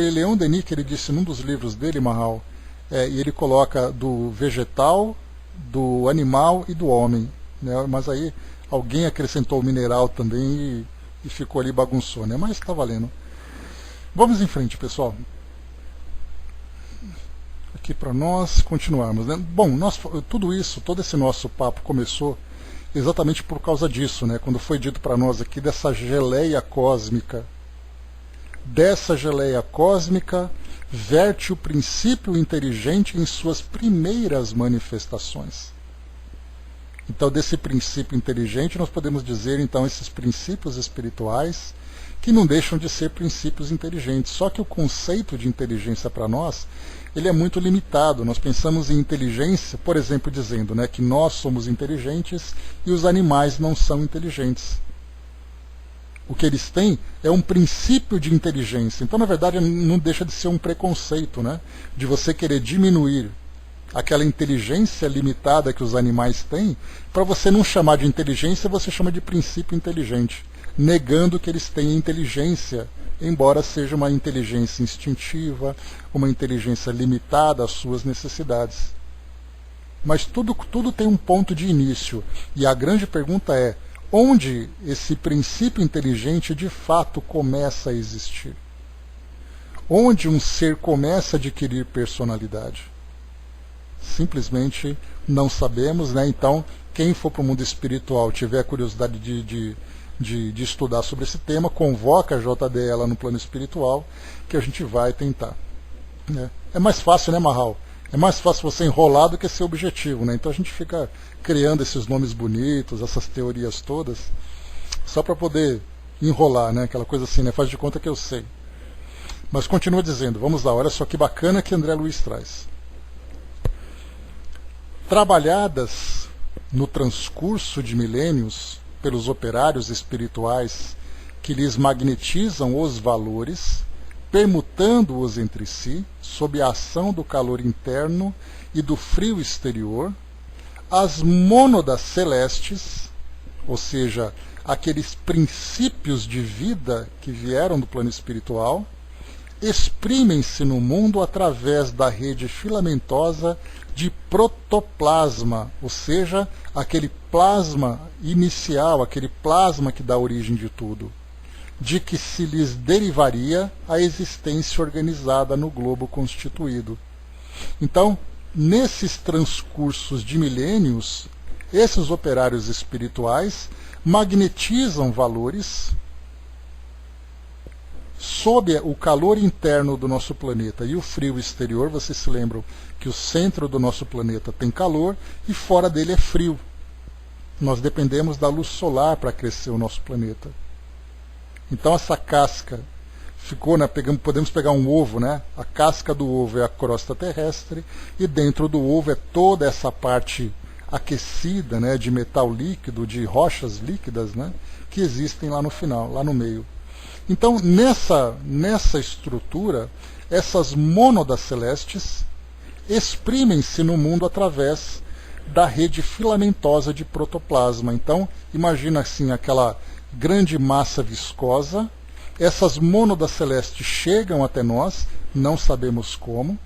Leon Denis que ele disse num dos livros dele, Mahal, e ele coloca do vegetal, do animal e do homem, né? Mas aí alguém acrescentou o mineral também e ficou ali, bagunçou, né? Mas está valendo. Vamos em frente, pessoal. Aqui para nós continuarmos, né? Bom, tudo isso, todo esse nosso papo começou exatamente por causa disso, né? Quando foi dito para nós aqui dessa geleia cósmica. Dessa geleia cósmica verte o princípio inteligente em suas primeiras manifestações. Então, desse princípio inteligente, nós podemos dizer, então, esses princípios espirituais, que não deixam de ser princípios inteligentes. Só que o conceito de inteligência para nós, ele é muito limitado. Nós pensamos em inteligência, por exemplo, dizendo, né, que nós somos inteligentes e os animais não são inteligentes. O que eles têm é um princípio de inteligência. Então, na verdade, não deixa de ser um preconceito, né, de você querer diminuir aquela inteligência limitada que os animais têm, para você não chamar de inteligência, você chama de princípio inteligente, negando que eles têm inteligência, embora seja uma inteligência instintiva, uma inteligência limitada às suas necessidades. Mas tudo tem um ponto de início, e a grande pergunta é, onde esse princípio inteligente de fato começa a existir? Onde um ser começa a adquirir personalidade? Simplesmente não sabemos, né? Então, quem for para o mundo espiritual, tiver curiosidade de estudar sobre esse tema, convoca a JDE lá no plano espiritual, que a gente vai tentar, né? É mais fácil, né, Mahal? É mais fácil você enrolar do que ser objetivo, né? Então a gente fica criando esses nomes bonitos, essas teorias todas, só para poder enrolar, né? Aquela coisa assim, né? Faz de conta que eu sei. Mas continua dizendo, vamos lá, olha só que bacana que André Luiz traz. Trabalhadas no transcurso de milênios pelos operários espirituais que lhes magnetizam os valores, permutando-os entre si, sob a ação do calor interno e do frio exterior, as mônadas celestes, ou seja, aqueles princípios de vida que vieram do plano espiritual, exprimem-se no mundo através da rede filamentosa de protoplasma, ou seja, aquele plasma inicial, aquele plasma que dá origem de tudo, de que se lhes derivaria a existência organizada no globo constituído. Então, nesses transcursos de milênios, esses operários espirituais magnetizam valores sob o calor interno do nosso planeta e o frio exterior. Vocês se lembram que o centro do nosso planeta tem calor e fora dele é frio. Nós dependemos da luz solar para crescer o nosso planeta. Então essa casca ficou, né, podemos pegar um ovo, né? A casca do ovo é a crosta terrestre e dentro do ovo é toda essa parte aquecida, né, de metal líquido, de rochas líquidas, né, que existem lá no final, lá no meio. Então, nessa estrutura, essas mônadas celestes exprimem-se no mundo através da rede filamentosa de protoplasma. Então, imagina assim, aquela grande massa viscosa, essas mônadas celestes chegam até nós, não sabemos como,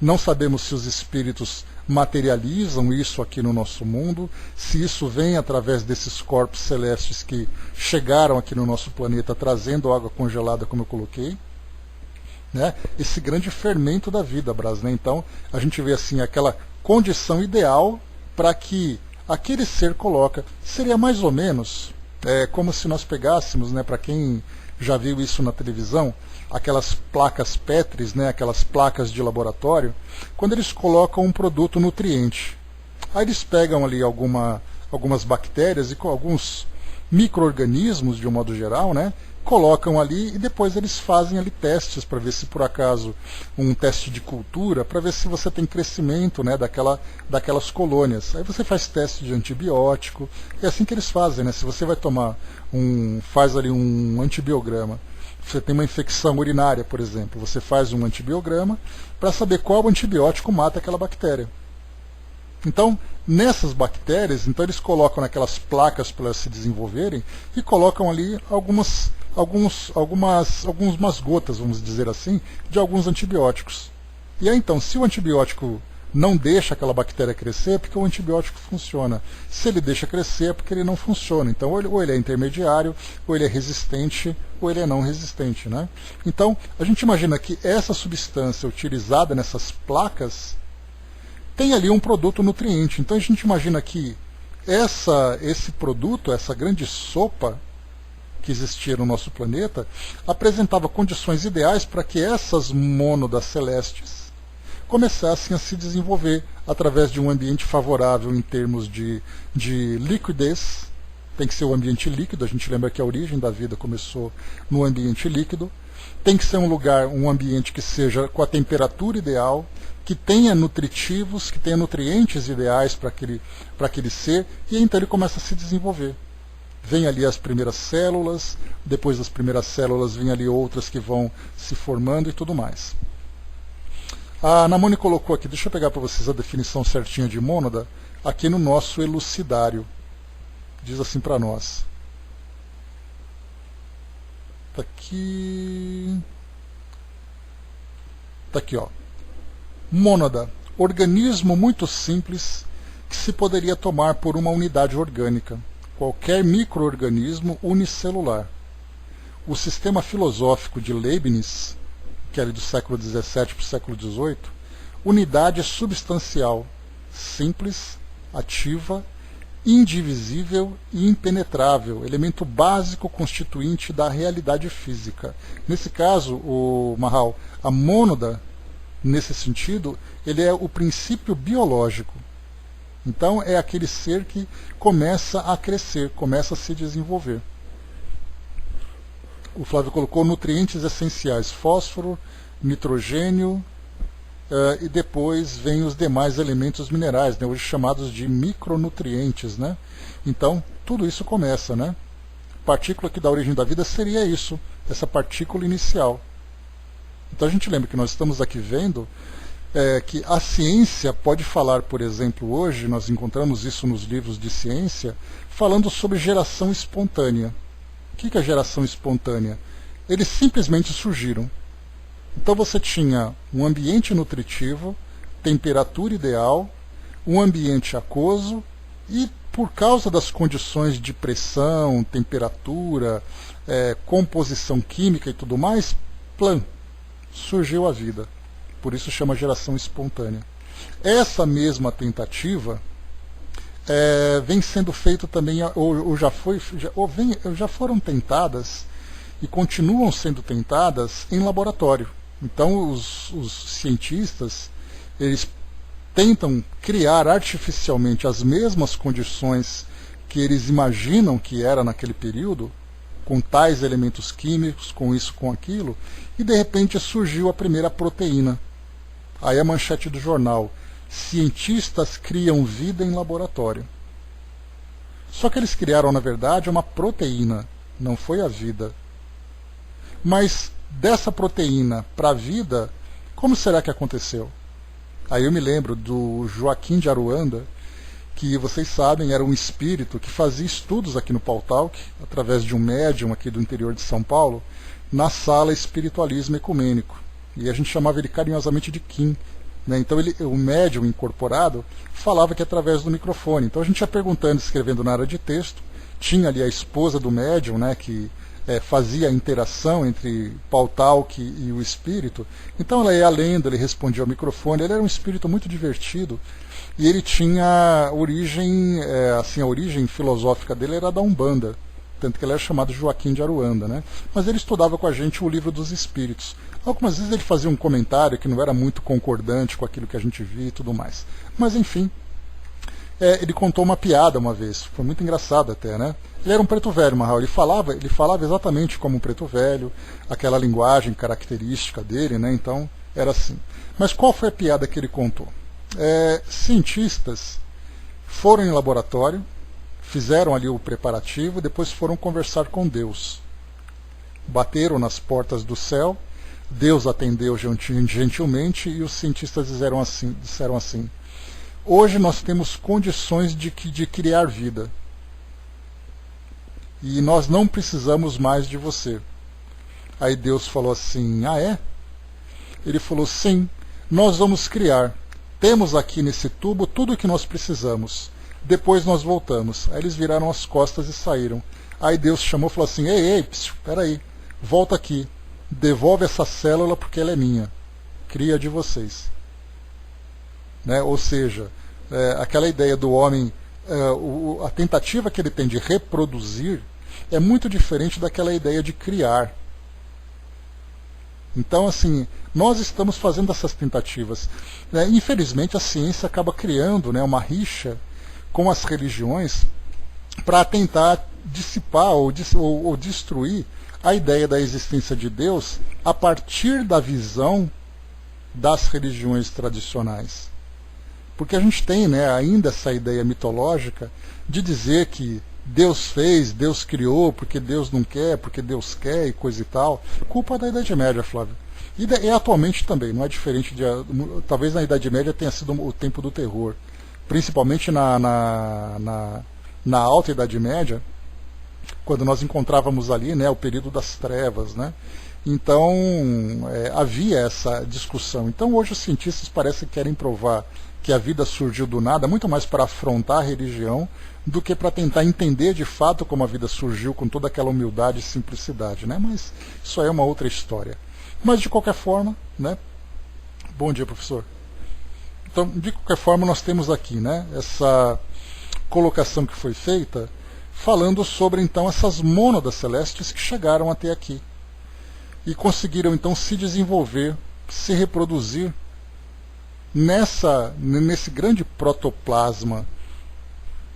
não sabemos se os espíritos materializam isso aqui no nosso mundo, se isso vem através desses corpos celestes que chegaram aqui no nosso planeta trazendo água congelada, como eu coloquei, né? Esse grande fermento da vida, Brás, né? Então a gente vê assim aquela condição ideal para que aquele ser coloca. Seria mais ou menos como se nós pegássemos, né, para quem já viu isso na televisão, aquelas placas Petris, né, aquelas placas de laboratório, quando eles colocam um produto nutriente. Aí eles pegam ali algumas bactérias e alguns micro-organismos, de um modo geral, né, colocam ali e depois eles fazem ali testes para ver se por acaso um teste de cultura, para ver se você tem crescimento, né, daquelas colônias. Aí você faz teste de antibiótico, é assim que eles fazem, né? Se você vai faz ali um antibiograma, você tem uma infecção urinária, por exemplo, você faz um antibiograma para saber qual antibiótico mata aquela bactéria. Então, nessas bactérias, então eles colocam naquelas placas para elas se desenvolverem e colocam ali algumas gotas, vamos dizer assim, de alguns antibióticos. E aí então, se o antibiótico não deixa aquela bactéria crescer, é porque o antibiótico funciona. Se ele deixa crescer, é porque ele não funciona. Então, ou ele é intermediário, ou ele é resistente, ou ele é não resistente, né? Então, a gente imagina que essa substância utilizada nessas placas tem ali um produto nutriente. Então, a gente imagina que esse produto, essa grande sopa que existia no nosso planeta, apresentava condições ideais para que essas mônadas celestes começassem a se desenvolver através de um ambiente favorável em termos de liquidez. Tem que ser um ambiente líquido, a gente lembra que a origem da vida começou no ambiente líquido. Tem que ser um ambiente que seja com a temperatura ideal, que tenha nutritivos, que tenha nutrientes ideais para aquele ser, e então ele começa a se desenvolver. Vem ali as primeiras células, depois das primeiras células vem ali outras que vão se formando e tudo mais. A Namone colocou aqui, deixa eu pegar para vocês a definição certinha de mônada, aqui no nosso elucidário. Diz assim para nós. Está aqui. Está aqui, ó. Mônada, organismo muito simples que se poderia tomar por uma unidade orgânica, qualquer micro-organismo unicelular. O sistema filosófico de Leibniz, que era do século XVII para o século XVIII, unidade substancial, simples, ativa, indivisível e impenetrável, elemento básico constituinte da realidade física. Nesse caso, o Mahal, a mônada, nesse sentido, ele é o princípio biológico. Então, é aquele ser que começa a crescer, começa a se desenvolver. O Flávio colocou nutrientes essenciais, fósforo, nitrogênio, e depois vem os demais elementos minerais, né, hoje chamados de micronutrientes, né? Então, tudo isso começa, né? A partícula que dá origem da vida seria isso, essa partícula inicial. Então a gente lembra que nós estamos aqui vendo que a ciência pode falar, por exemplo, hoje, nós encontramos isso nos livros de ciência, falando sobre geração espontânea. O que é geração espontânea? Eles simplesmente surgiram. Então você tinha um ambiente nutritivo, temperatura ideal, um ambiente aquoso e por causa das condições de pressão, temperatura, composição química e tudo mais, surgiu a vida. Por isso chama geração espontânea. Essa mesma tentativa vem sendo feita também, já foram tentadas e continuam sendo tentadas em laboratório. Então os cientistas, eles tentam criar artificialmente as mesmas condições que eles imaginam que era naquele período, com tais elementos químicos, com isso, com aquilo, e de repente surgiu a primeira proteína. Aí a manchete do jornal: cientistas criam vida em laboratório. Só que eles criaram, na verdade, uma proteína, não foi a vida. Mas dessa proteína para a vida, como será que aconteceu? Aí eu me lembro do Joaquim de Aruanda, que vocês sabem, era um espírito que fazia estudos aqui no Pautalk, através de um médium aqui do interior de São Paulo, na sala Espiritualismo Ecumênico. E a gente chamava ele carinhosamente de Kim. Né? Então o médium incorporado falava que através do microfone. Então a gente ia perguntando, escrevendo na área de texto. Tinha ali a esposa do médium, né, que fazia a interação entre Pautalk e o espírito. Então ela ia lendo, ele respondia ao microfone. Ele era um espírito muito divertido. E ele tinha origem, a origem filosófica dele era da Umbanda. tanto que ele era chamado Joaquim de Aruanda, né? Mas ele estudava com a gente o Livro dos Espíritos. Algumas vezes ele fazia um comentário que não era muito concordante com aquilo que a gente via e tudo mais. Mas enfim, ele contou uma piada uma vez, foi muito engraçado até, né? Ele era um preto velho, Marral, ele falava exatamente como um preto velho, aquela linguagem característica dele, né? Então era assim. Mas qual foi a piada que ele contou? Cientistas foram em laboratório, fizeram ali o preparativo, depois foram conversar com Deus. Bateram nas portas do céu, Deus atendeu gentilmente e os cientistas disseram assim: hoje nós temos condições de criar vida e nós não precisamos mais de você. Aí Deus falou assim: ah é? Ele falou: sim, nós vamos criar. Temos aqui nesse tubo tudo o que nós precisamos. Depois nós voltamos. Aí eles viraram as costas e saíram. Aí Deus chamou e falou assim: ei, espera aí, volta aqui. Devolve essa célula porque ela é minha. Cria de vocês. Né? Ou seja, aquela ideia do homem, a tentativa que ele tem de reproduzir é muito diferente daquela ideia de criar. Então, assim, nós estamos fazendo essas tentativas. Infelizmente, a ciência acaba criando, né, uma rixa com as religiões para tentar dissipar ou destruir a ideia da existência de Deus a partir da visão das religiões tradicionais. Porque a gente tem, né, ainda essa ideia mitológica de dizer que Deus fez, Deus criou, porque Deus não quer, porque Deus quer e coisa e tal. Culpa da Idade Média, Flávio. E atualmente também, não é diferente de... Talvez na Idade Média tenha sido o tempo do terror. Principalmente na Alta Idade Média, quando nós encontrávamos ali, né, o período das trevas, né? Então, havia essa discussão. Então, hoje os cientistas parecem que querem provar que a vida surgiu do nada, muito mais para afrontar a religião do que para tentar entender de fato como a vida surgiu com toda aquela humildade e simplicidade, né? Mas isso aí é uma outra história. Mas de qualquer forma, né? Bom dia, professor. Então, de qualquer forma, nós temos aqui, né, essa colocação que foi feita falando sobre então essas mônadas celestes que chegaram até aqui e conseguiram então se desenvolver, se reproduzir nesse grande protoplasma.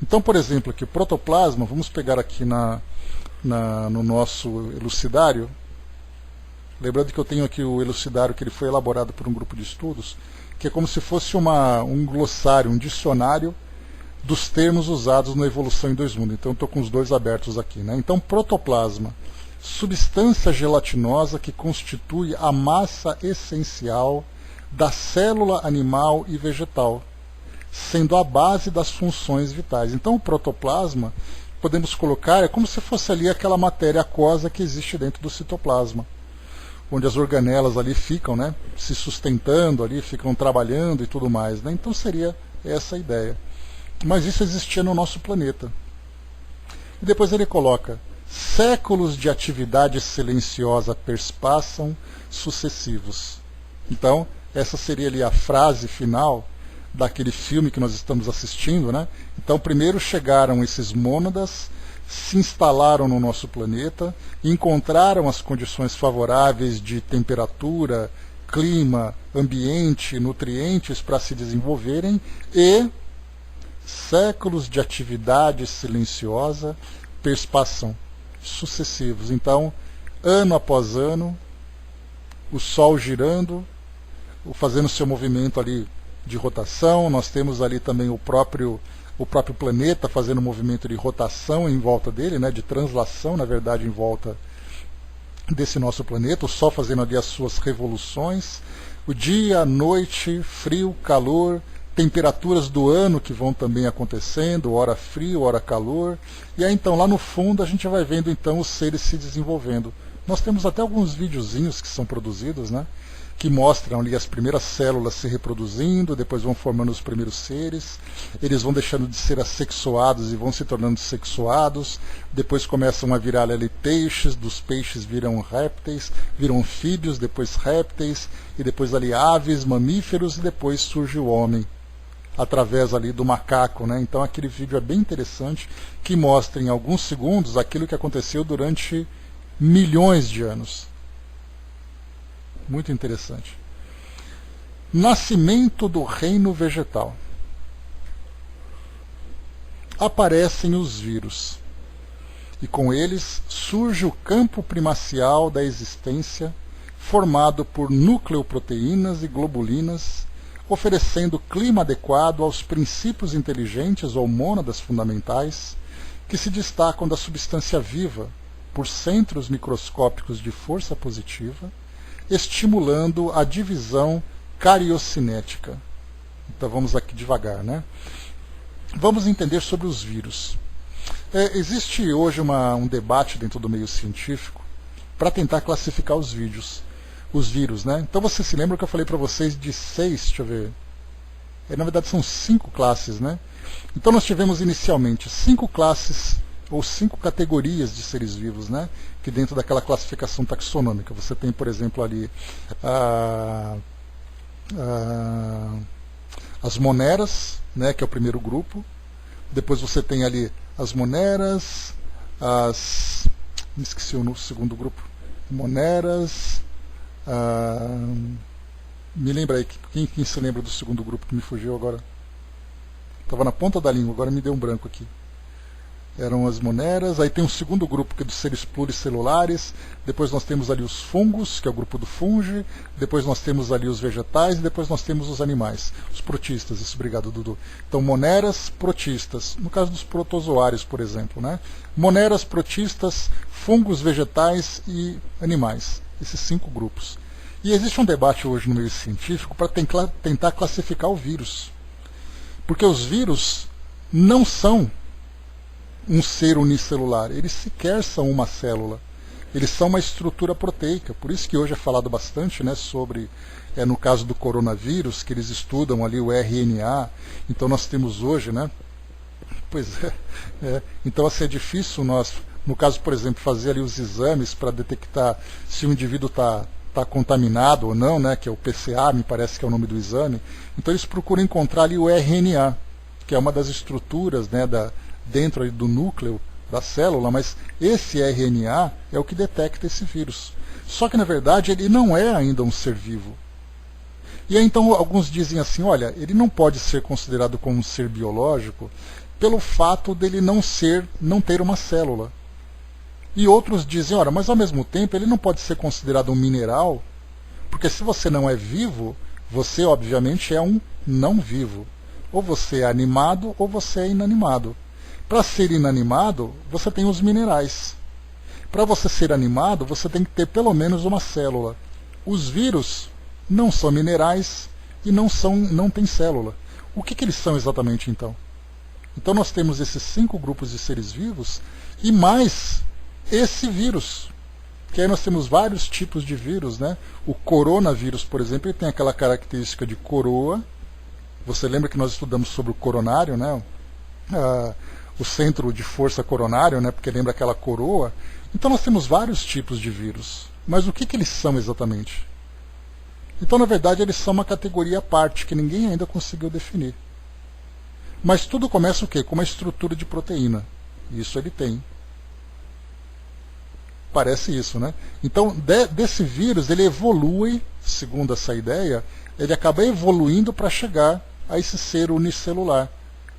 Então, por exemplo, aqui, protoplasma, vamos pegar aqui no nosso elucidário. Lembrando que eu tenho aqui o elucidário que ele foi elaborado por um grupo de estudos, que é como se fosse um glossário, um dicionário dos termos usados na evolução em dois mundos. Então, estou com os dois abertos aqui, né? Então, protoplasma, substância gelatinosa que constitui a massa essencial da célula animal e vegetal, sendo a base das funções vitais. Então, o protoplasma, podemos colocar, é como se fosse ali aquela matéria aquosa que existe dentro do citoplasma, onde as organelas ali ficam, né, se sustentando ali, ficam trabalhando e tudo mais, né? Então seria essa a ideia. Mas isso existia no nosso planeta. E depois ele coloca: séculos de atividade silenciosa perspassam sucessivos. Então, essa seria ali a frase final daquele filme que nós estamos assistindo, né? Então, primeiro chegaram esses mônadas, se instalaram no nosso planeta, encontraram as condições favoráveis de temperatura, clima, ambiente, nutrientes para se desenvolverem, e séculos de atividade silenciosa perspassam sucessivos. Então, ano após ano, o Sol girando, fazendo seu movimento ali de rotação, nós temos ali também o próprio planeta fazendo um movimento de rotação em volta dele, né, de translação, na verdade, em volta desse nosso planeta, o Sol fazendo ali as suas revoluções, o dia, a noite, frio, calor, temperaturas do ano que vão também acontecendo, hora frio, hora calor, e aí então lá no fundo a gente vai vendo então os seres se desenvolvendo. Nós temos até alguns videozinhos que são produzidos, né, que mostram ali as primeiras células se reproduzindo, depois vão formando os primeiros seres, eles vão deixando de ser assexuados e vão se tornando sexuados, depois começam a virar ali peixes, dos peixes viram répteis, viram anfíbios, depois répteis, e depois ali aves, mamíferos, e depois surge o homem. através ali do macaco, né? Então aquele vídeo é bem interessante, que mostra em alguns segundos aquilo que aconteceu durante milhões de anos. Muito interessante. Nascimento do reino vegetal. Aparecem os vírus, e com eles surge o campo primacial da existência, formado por nucleoproteínas e globulinas, oferecendo clima adequado aos princípios inteligentes ou mônadas fundamentais, que se destacam da substância viva por centros microscópicos de força positiva, estimulando a divisão cariocinética. Então vamos aqui devagar, né? Vamos entender sobre os vírus. Existe hoje um debate dentro do meio científico para tentar classificar os vírus, né? Então você se lembra que eu falei para vocês de 6, deixa eu ver. Na verdade são 5 classes, né? Então nós tivemos inicialmente 5 classes ou 5 categorias de seres vivos, né? Que dentro daquela classificação taxonômica você tem, por exemplo, ali as moneras, né, que é o primeiro grupo. Depois você tem ali as moneras, me esqueci o segundo grupo. Moneras. Me lembra aí, quem se lembra do segundo grupo que me fugiu agora? Estava na ponta da língua, agora me deu um branco aqui. Eram as moneras, aí tem um segundo grupo que é dos seres pluricelulares, depois nós temos ali os fungos, que é o grupo do fungi, depois nós temos ali os vegetais, e depois nós temos os animais, os protistas, isso, obrigado, Dudu. Então, moneras, protistas, no caso dos protozoários, por exemplo, né? Moneras, protistas, fungos, vegetais e animais, esses 5 grupos. E existe um debate hoje no meio científico para tentar classificar o vírus, porque os vírus não são um ser unicelular, eles sequer são uma célula, eles são uma estrutura proteica, por isso que hoje é falado bastante, né, sobre, no caso do coronavírus, que eles estudam ali o RNA, então nós temos hoje, né, então assim, é difícil nós, no caso, por exemplo, fazer ali os exames para detectar se o indivíduo está contaminado ou não, né, que é o PCA, me parece que é o nome do exame, então eles procuram encontrar ali o RNA, que é uma das estruturas, né, dentro do núcleo da célula, mas esse RNA é o que detecta esse vírus. Só que, na verdade, ele não é ainda um ser vivo. E aí, então, alguns dizem assim, olha, ele não pode ser considerado como um ser biológico pelo fato dele não ter uma célula. E outros dizem, olha, mas ao mesmo tempo ele não pode ser considerado um mineral, porque se você não é vivo, você, obviamente, é um não vivo. Ou você é animado ou você é inanimado. Para ser inanimado, você tem os minerais. Para você ser animado, você tem que ter pelo menos uma célula. Os vírus não são minerais e não têm célula. O que eles são exatamente, então? Então nós temos esses 5 grupos de seres vivos e mais esse vírus. Que aí nós temos vários tipos de vírus, né? O coronavírus, por exemplo, ele tem aquela característica de coroa. Você lembra que nós estudamos sobre o coronário, né? O centro de força coronário, né, porque lembra aquela coroa. Então nós temos vários tipos de vírus. Mas o que eles são exatamente? Então, na verdade, eles são uma categoria à parte, que ninguém ainda conseguiu definir. Mas tudo começa o quê? Com uma estrutura de proteína. Isso ele tem. Parece isso, né? Então, desse vírus, ele evolui, segundo essa ideia, ele acaba evoluindo para chegar a esse ser unicelular.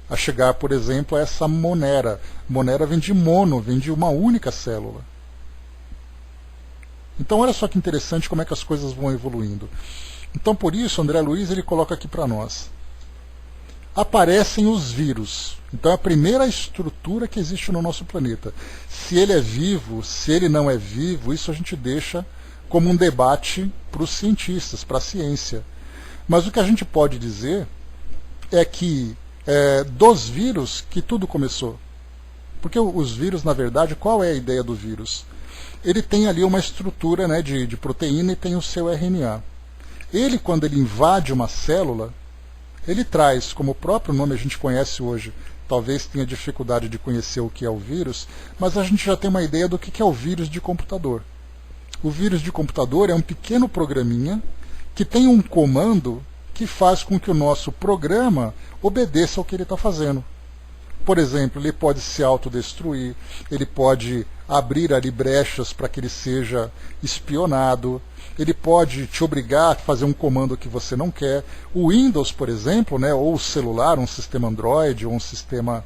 A chegar, por exemplo, a essa monera. Monera vem de mono, vem de uma única célula. Então, olha só que interessante como é que as coisas vão evoluindo. Então, por isso, André Luiz ele coloca aqui para nós. Aparecem os vírus. Então, é a primeira estrutura que existe no nosso planeta. Se ele é vivo, se ele não é vivo, isso a gente deixa como um debate para os cientistas, para a ciência. Mas o que a gente pode dizer é que dos vírus que tudo começou. Porque os vírus, na verdade, qual é a ideia do vírus? Ele tem ali uma estrutura, né, de proteína e tem o seu RNA. Ele, quando ele invade uma célula, ele traz, como o próprio nome a gente conhece hoje, talvez tenha dificuldade de conhecer o que é o vírus, mas a gente já tem uma ideia do que é o vírus de computador. O vírus de computador é um pequeno programinha que tem um comando que faz com que o nosso programa obedeça ao que ele está fazendo. Por exemplo, ele pode se autodestruir, ele pode abrir ali brechas para que ele seja espionado, ele pode te obrigar a fazer um comando que você não quer. O Windows, por exemplo, né, ou o celular, um sistema Android, ou um sistema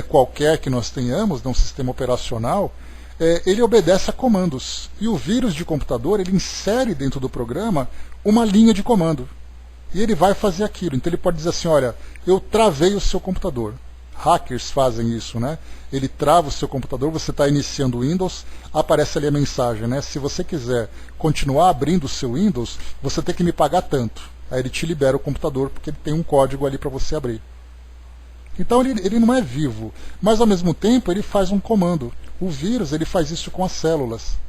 qualquer que nós tenhamos, um sistema operacional, ele obedece a comandos. E o vírus de computador, ele insere dentro do programa uma linha de comando. E ele vai fazer aquilo. Então ele pode dizer assim, olha, eu travei o seu computador. Hackers fazem isso, né? Ele trava o seu computador, você está iniciando o Windows, aparece ali a mensagem, né? Se você quiser continuar abrindo o seu Windows, você tem que me pagar tanto. Aí ele te libera o computador, porque ele tem um código ali para você abrir. Então ele não é vivo, mas ao mesmo tempo ele faz um comando. O vírus ele faz isso com as células.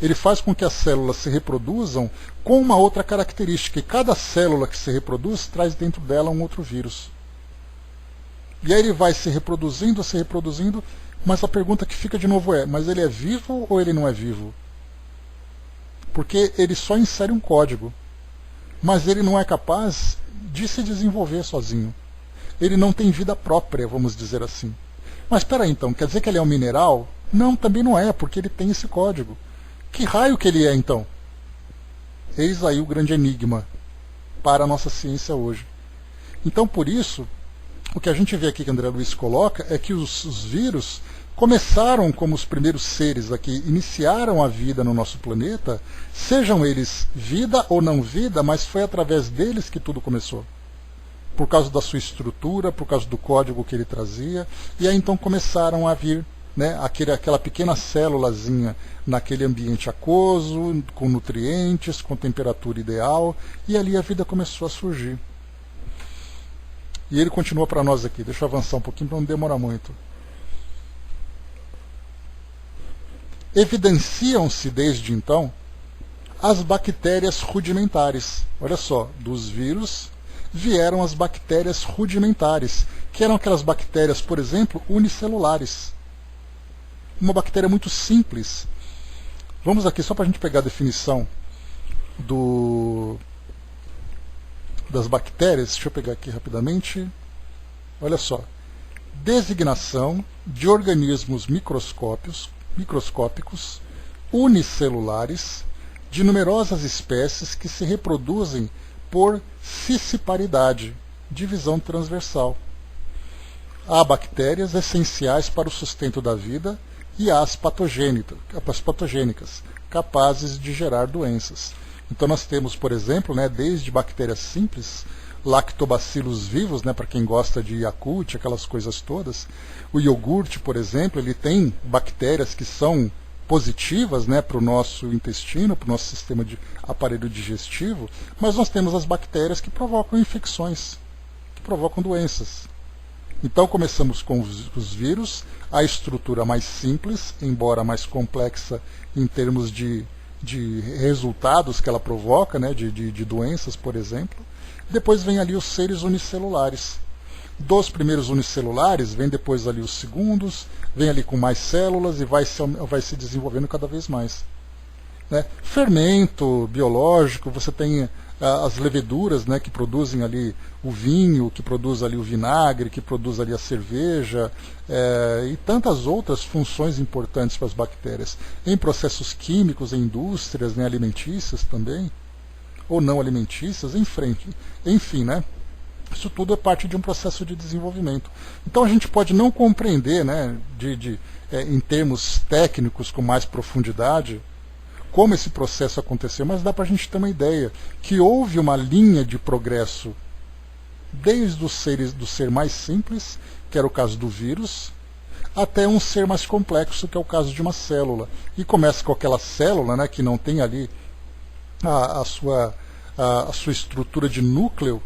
Ele faz com que as células se reproduzam com uma outra característica. E cada célula que se reproduz traz dentro dela um outro vírus. E aí ele vai se reproduzindo, mas a pergunta que fica de novo é, mas ele é vivo ou ele não é vivo? Porque ele só insere um código, mas ele não é capaz de se desenvolver sozinho. Ele não tem vida própria, vamos dizer assim. Mas espera aí então, quer dizer que ele é um mineral? Não, também não é, porque ele tem esse código. Que raio que ele é então? Eis aí o grande enigma para a nossa ciência hoje. Então por isso, o que a gente vê aqui que André Luiz coloca é que os vírus começaram como os primeiros seres aqui, iniciaram a vida no nosso planeta, sejam eles vida ou não vida, mas foi através deles que tudo começou. Por causa da sua estrutura, por causa do código que ele trazia, e aí então começaram a vir, né, aquela pequena célulazinha naquele ambiente aquoso, com nutrientes, com temperatura ideal, e ali a vida começou a surgir. E ele continua para nós aqui, deixa eu avançar um pouquinho para não demorar muito. Evidenciam-se desde então as bactérias rudimentares. Olha só, dos vírus vieram as bactérias rudimentares, que eram aquelas bactérias, por exemplo, unicelulares. Uma bactéria muito simples. Vamos aqui só para a gente pegar a definição das bactérias. Deixa eu pegar aqui rapidamente. Olha só. Designação de organismos microscópicos, unicelulares, de numerosas espécies que se reproduzem por cisciparidade, divisão transversal. Há bactérias essenciais para o sustento da vida e as patogênicas, capazes de gerar doenças. Então nós temos, por exemplo, né, desde bactérias simples, lactobacilos vivos, né, para quem gosta de Yakult, aquelas coisas todas. O iogurte, por exemplo, ele tem bactérias que são positivas, né, para o nosso intestino, para o nosso sistema de aparelho digestivo, mas nós temos as bactérias que provocam infecções, que provocam doenças. Então começamos com os vírus, a estrutura mais simples, embora mais complexa em termos de resultados que ela provoca, né, de doenças, por exemplo. Depois vem ali os seres unicelulares. Dos primeiros unicelulares, vem depois ali os segundos, vem ali com mais células e vai se desenvolvendo cada vez mais. Né? Fermento biológico, você tem as leveduras, né, que produzem ali o vinho, que produz ali o vinagre, que produz ali a cerveja, e tantas outras funções importantes para as bactérias. Em processos químicos, em indústrias, né, alimentícias também, ou não alimentícias, enfim, né? Isso tudo é parte de um processo de desenvolvimento. Então a gente pode não compreender, né, em termos técnicos com mais profundidade, como esse processo aconteceu, mas dá para a gente ter uma ideia que houve uma linha de progresso desde do ser mais simples, que era o caso do vírus, até um ser mais complexo, que é o caso de uma célula. E começa com aquela célula, né, que não tem ali a sua estrutura de núcleo,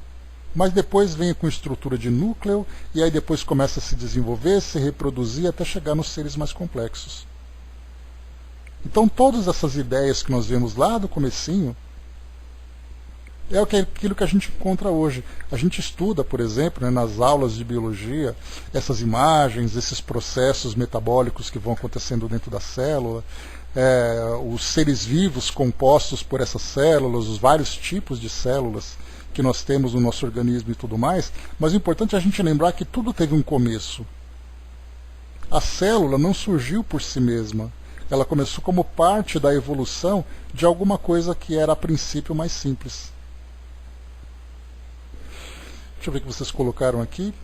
mas depois vem com estrutura de núcleo, e aí depois começa a se desenvolver, se reproduzir, até chegar nos seres mais complexos. Então todas essas ideias que nós vemos lá do comecinho é aquilo que a gente encontra hoje. A gente estuda, por exemplo, né, nas aulas de biologia, essas imagens, esses processos metabólicos que vão acontecendo dentro da célula. os seres vivos compostos por essas células, os vários tipos de células que nós temos no nosso organismo e tudo mais, mas o importante é a gente lembrar que tudo teve um começo. A célula não surgiu por si mesma, ela começou como parte da evolução de alguma coisa que era a princípio mais simples. Deixa eu ver o que vocês colocaram aqui.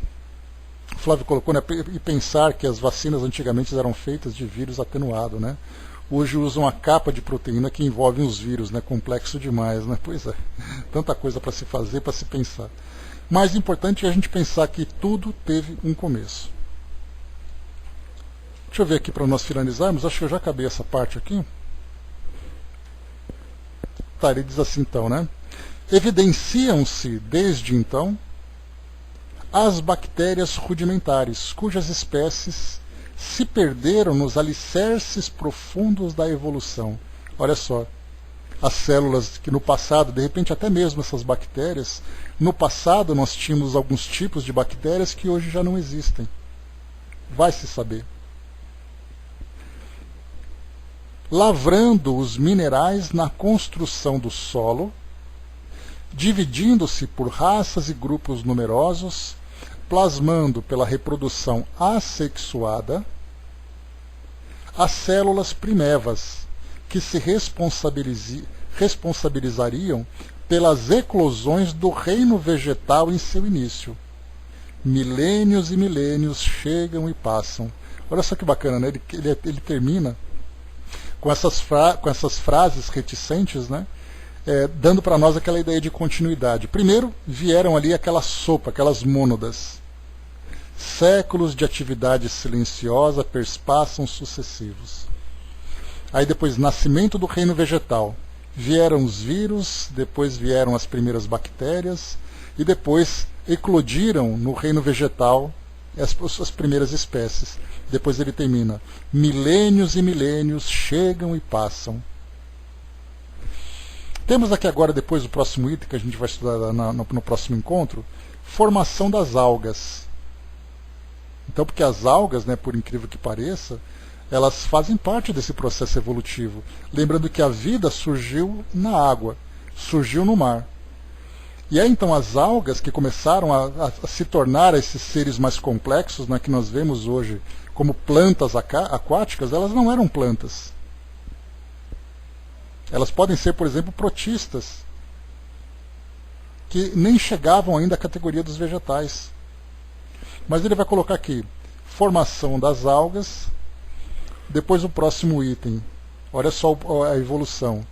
O Flávio colocou, né, e pensar que as vacinas antigamente eram feitas de vírus atenuado, né? Hoje usam a capa de proteína que envolve os vírus, né? Complexo demais, né? Pois é, tanta coisa para se fazer, para se pensar. Mais importante é a gente pensar que tudo teve um começo. Deixa eu ver aqui para nós finalizarmos, acho que eu já acabei essa parte aqui. Tá, ele diz assim então, né? Evidenciam-se desde então as bactérias rudimentares, cujas espécies se perderam nos alicerces profundos da evolução. Olha só, as células que no passado, de repente até mesmo essas bactérias, no passado nós tínhamos alguns tipos de bactérias que hoje já não existem. Vai se saber. Lavrando os minerais na construção do solo, dividindo-se por raças e grupos numerosos, plasmando pela reprodução assexuada as células primevas, que se responsabilizariam pelas eclosões do reino vegetal em seu início. Milênios e milênios chegam e passam. Olha só que bacana, né? Ele termina com essas frases reticentes, né? Dando para nós aquela ideia de continuidade. Primeiro vieram ali aquela sopa, aquelas mônadas. Séculos de atividade silenciosa perspassam sucessivos. Aí depois, nascimento do reino vegetal. Vieram os vírus, depois vieram as primeiras bactérias, e depois eclodiram no reino vegetal as primeiras espécies. Depois ele termina, milênios e milênios chegam e passam. Temos aqui agora, depois do próximo item, que a gente vai estudar no próximo encontro, formação das algas. Então, porque as algas, né, por incrível que pareça, elas fazem parte desse processo evolutivo. Lembrando que a vida surgiu na água, surgiu no mar. E aí, então, as algas que começaram a se tornar esses seres mais complexos, né, que nós vemos hoje como plantas aquáticas, elas não eram plantas. Elas podem ser, por exemplo, protistas, que nem chegavam ainda à categoria dos vegetais. Mas ele vai colocar aqui, formação das algas, depois o próximo item, olha só a evolução,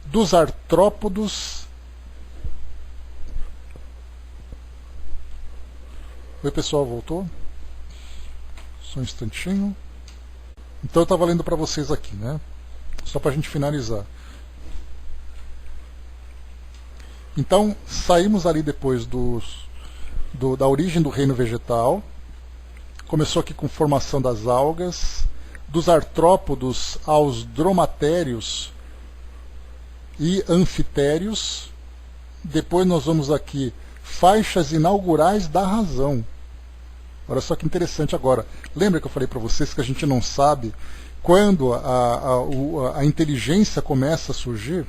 dos artrópodos. Oi pessoal, voltou? Só um instantinho. Então eu estava lendo para vocês aqui, né? Só para a gente finalizar. Então, saímos ali depois da origem do reino vegetal, começou aqui com formação das algas, dos artrópodos aos dromatérios e anfitérios, depois nós vamos aqui, faixas inaugurais da razão. Olha só que interessante agora, lembra que eu falei para vocês que a gente não sabe quando a inteligência começa a surgir?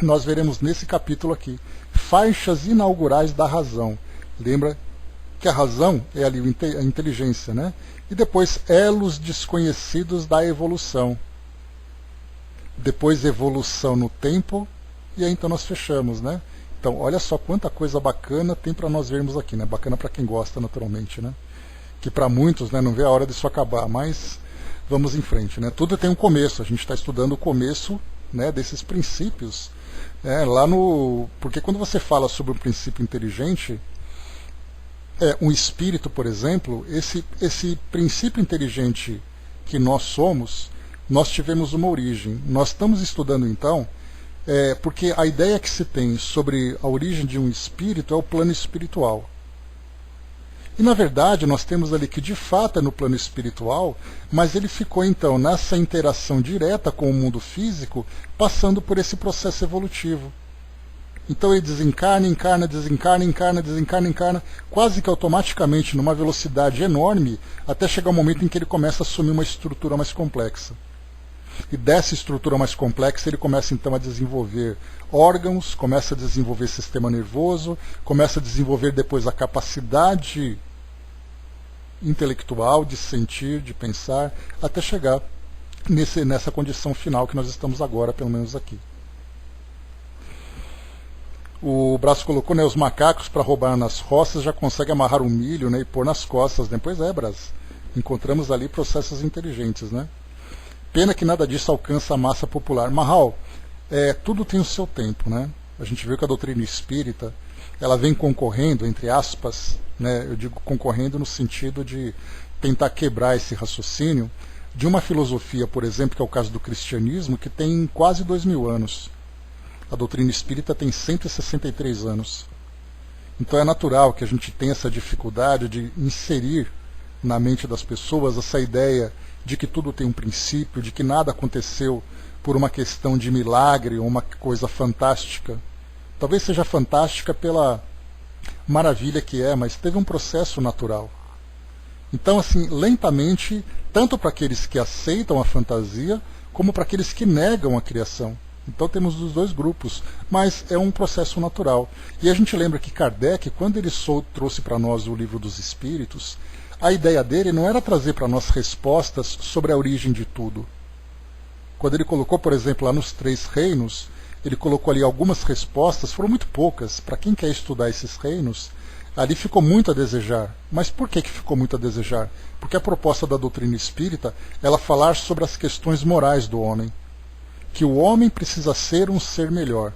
Nós veremos nesse capítulo aqui, faixas inaugurais da razão. Lembra que a razão é ali a inteligência, né? E depois elos desconhecidos da evolução. Depois evolução no tempo, e aí então nós fechamos, né? Então, olha só quanta coisa bacana tem para nós vermos aqui, né? Bacana para quem gosta, naturalmente, né? Que para muitos, né, não vê a hora disso acabar, mas vamos em frente, né? Tudo tem um começo, a gente está estudando o começo, né, desses princípios. Porque quando você fala sobre um princípio inteligente, um espírito, por exemplo, esse princípio inteligente que nós somos, nós tivemos uma origem. Nós estamos estudando então, porque a ideia que se tem sobre a origem de um espírito é o plano espiritual. E na verdade nós temos ali que de fato é no plano espiritual, mas ele ficou então nessa interação direta com o mundo físico, passando por esse processo evolutivo. Então ele desencarna, encarna, desencarna, encarna, desencarna, encarna, quase que automaticamente numa velocidade enorme, até chegar o momento em que ele começa a assumir uma estrutura mais complexa. E dessa estrutura mais complexa ele começa então a desenvolver órgãos, começa a desenvolver sistema nervoso, começa a desenvolver depois a capacidade intelectual de sentir, de pensar, até chegar nessa condição final que nós estamos agora, pelo menos aqui. O Braço colocou, né, os macacos para roubar nas roças já conseguem amarrar um milho, né, e pôr nas costas, né? Pois é, Braço. Encontramos ali processos inteligentes, né? Pena que nada disso alcança a massa popular. Mahal, tudo tem o seu tempo, né? A gente viu que a doutrina espírita, ela vem concorrendo, entre aspas, né? Eu digo concorrendo no sentido de tentar quebrar esse raciocínio de uma filosofia, por exemplo, que é o caso do cristianismo, que tem quase 2000 anos. A doutrina espírita tem 163 anos. Então é natural que a gente tenha essa dificuldade de inserir na mente das pessoas essa ideia de que tudo tem um princípio, de que nada aconteceu por uma questão de milagre ou uma coisa fantástica. Talvez seja fantástica pela maravilha que é, mas teve um processo natural. Então, assim, lentamente, tanto para aqueles que aceitam a fantasia, como para aqueles que negam a criação. Então temos os dois grupos, mas é um processo natural. E a gente lembra que Kardec, quando ele trouxe para nós o Livro dos Espíritos, a ideia dele não era trazer para nós respostas sobre a origem de tudo. Quando ele colocou, por exemplo, lá nos 3 reinos, ele colocou ali algumas respostas, foram muito poucas. Para quem quer estudar esses reinos, ali ficou muito a desejar. Mas por que ficou muito a desejar? Porque a proposta da doutrina espírita ela falar sobre as questões morais do homem. Que o homem precisa ser um ser melhor.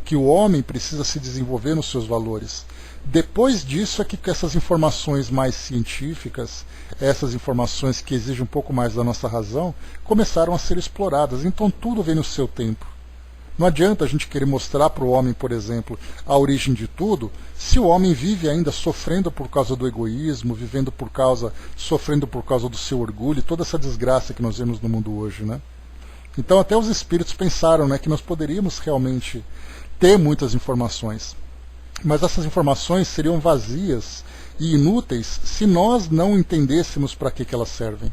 Que o homem precisa se desenvolver nos seus valores. Depois disso é que essas informações mais científicas, essas informações que exigem um pouco mais da nossa razão, começaram a ser exploradas. Então tudo vem no seu tempo. Não adianta a gente querer mostrar para o homem, por exemplo, a origem de tudo, se o homem vive ainda sofrendo por causa do egoísmo, sofrendo por causa do seu orgulho, toda essa desgraça que nós vemos no mundo hoje, né? Então até os espíritos pensaram, né, que nós poderíamos realmente ter muitas informações. Mas essas informações seriam vazias e inúteis se nós não entendêssemos para que elas servem.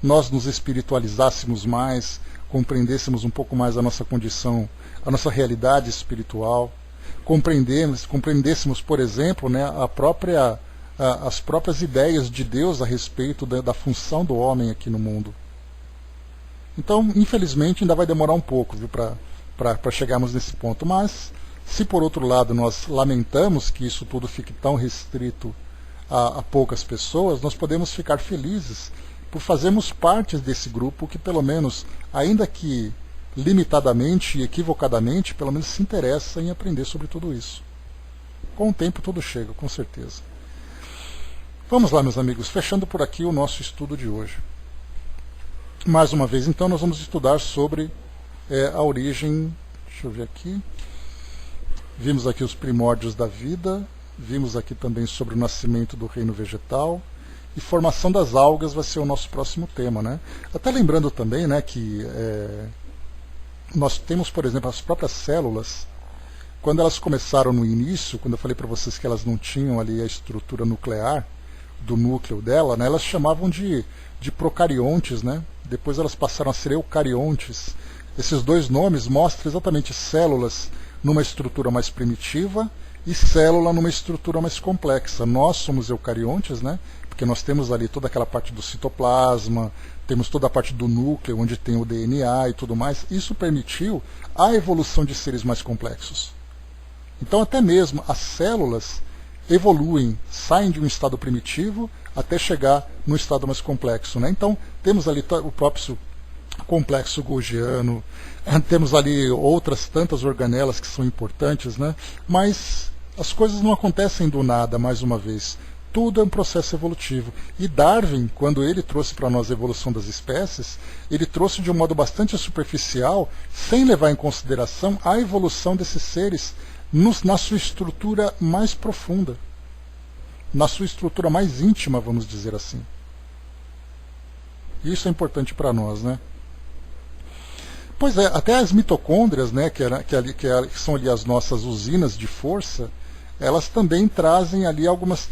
Nós nos espiritualizássemos mais, compreendêssemos um pouco mais a nossa condição, a nossa realidade espiritual, compreendêssemos, por exemplo, né, as próprias ideias de Deus a respeito da função do homem aqui no mundo. Então, infelizmente, ainda vai demorar um pouco para chegarmos nesse ponto. Mas, se por outro lado nós lamentamos que isso tudo fique tão restrito a poucas pessoas, nós podemos ficar felizes por fazermos parte desse grupo que, pelo menos, ainda que limitadamente e equivocadamente, pelo menos se interessa em aprender sobre tudo isso. Com o tempo tudo chega, com certeza. Vamos lá, meus amigos, fechando por aqui o nosso estudo de hoje. Mais uma vez, então, nós vamos estudar sobre a origem, deixa eu ver aqui, vimos aqui os primórdios da vida, vimos aqui também sobre o nascimento do reino vegetal, e formação das algas vai ser o nosso próximo tema, né? Até lembrando também, né, que nós temos, por exemplo, as próprias células, quando elas começaram no início, quando eu falei para vocês que elas não tinham ali a estrutura nuclear do núcleo dela, né, elas chamavam de procariontes, né? Depois elas passaram a ser eucariontes. Esses dois nomes mostram exatamente células numa estrutura mais primitiva e célula numa estrutura mais complexa. Nós somos eucariontes, né? Porque nós temos ali toda aquela parte do citoplasma, temos toda a parte do núcleo, onde tem o DNA e tudo mais. Isso permitiu a evolução de seres mais complexos. Então até mesmo as células evoluem, saem de um estado primitivo até chegar no estado mais complexo, né? Então temos ali o próprio complexo golgiano, temos ali outras tantas organelas que são importantes, né? Mas as coisas não acontecem do nada, mais uma vez. Tudo é um processo evolutivo. E Darwin, quando ele trouxe para nós a evolução das espécies, ele trouxe de um modo bastante superficial, sem levar em consideração a evolução desses seres na sua estrutura mais profunda, na sua estrutura mais íntima, vamos dizer assim. Isso é importante para nós, né? Pois é, até as mitocôndrias, né, que são ali as nossas usinas de força, elas também trazem ali algumas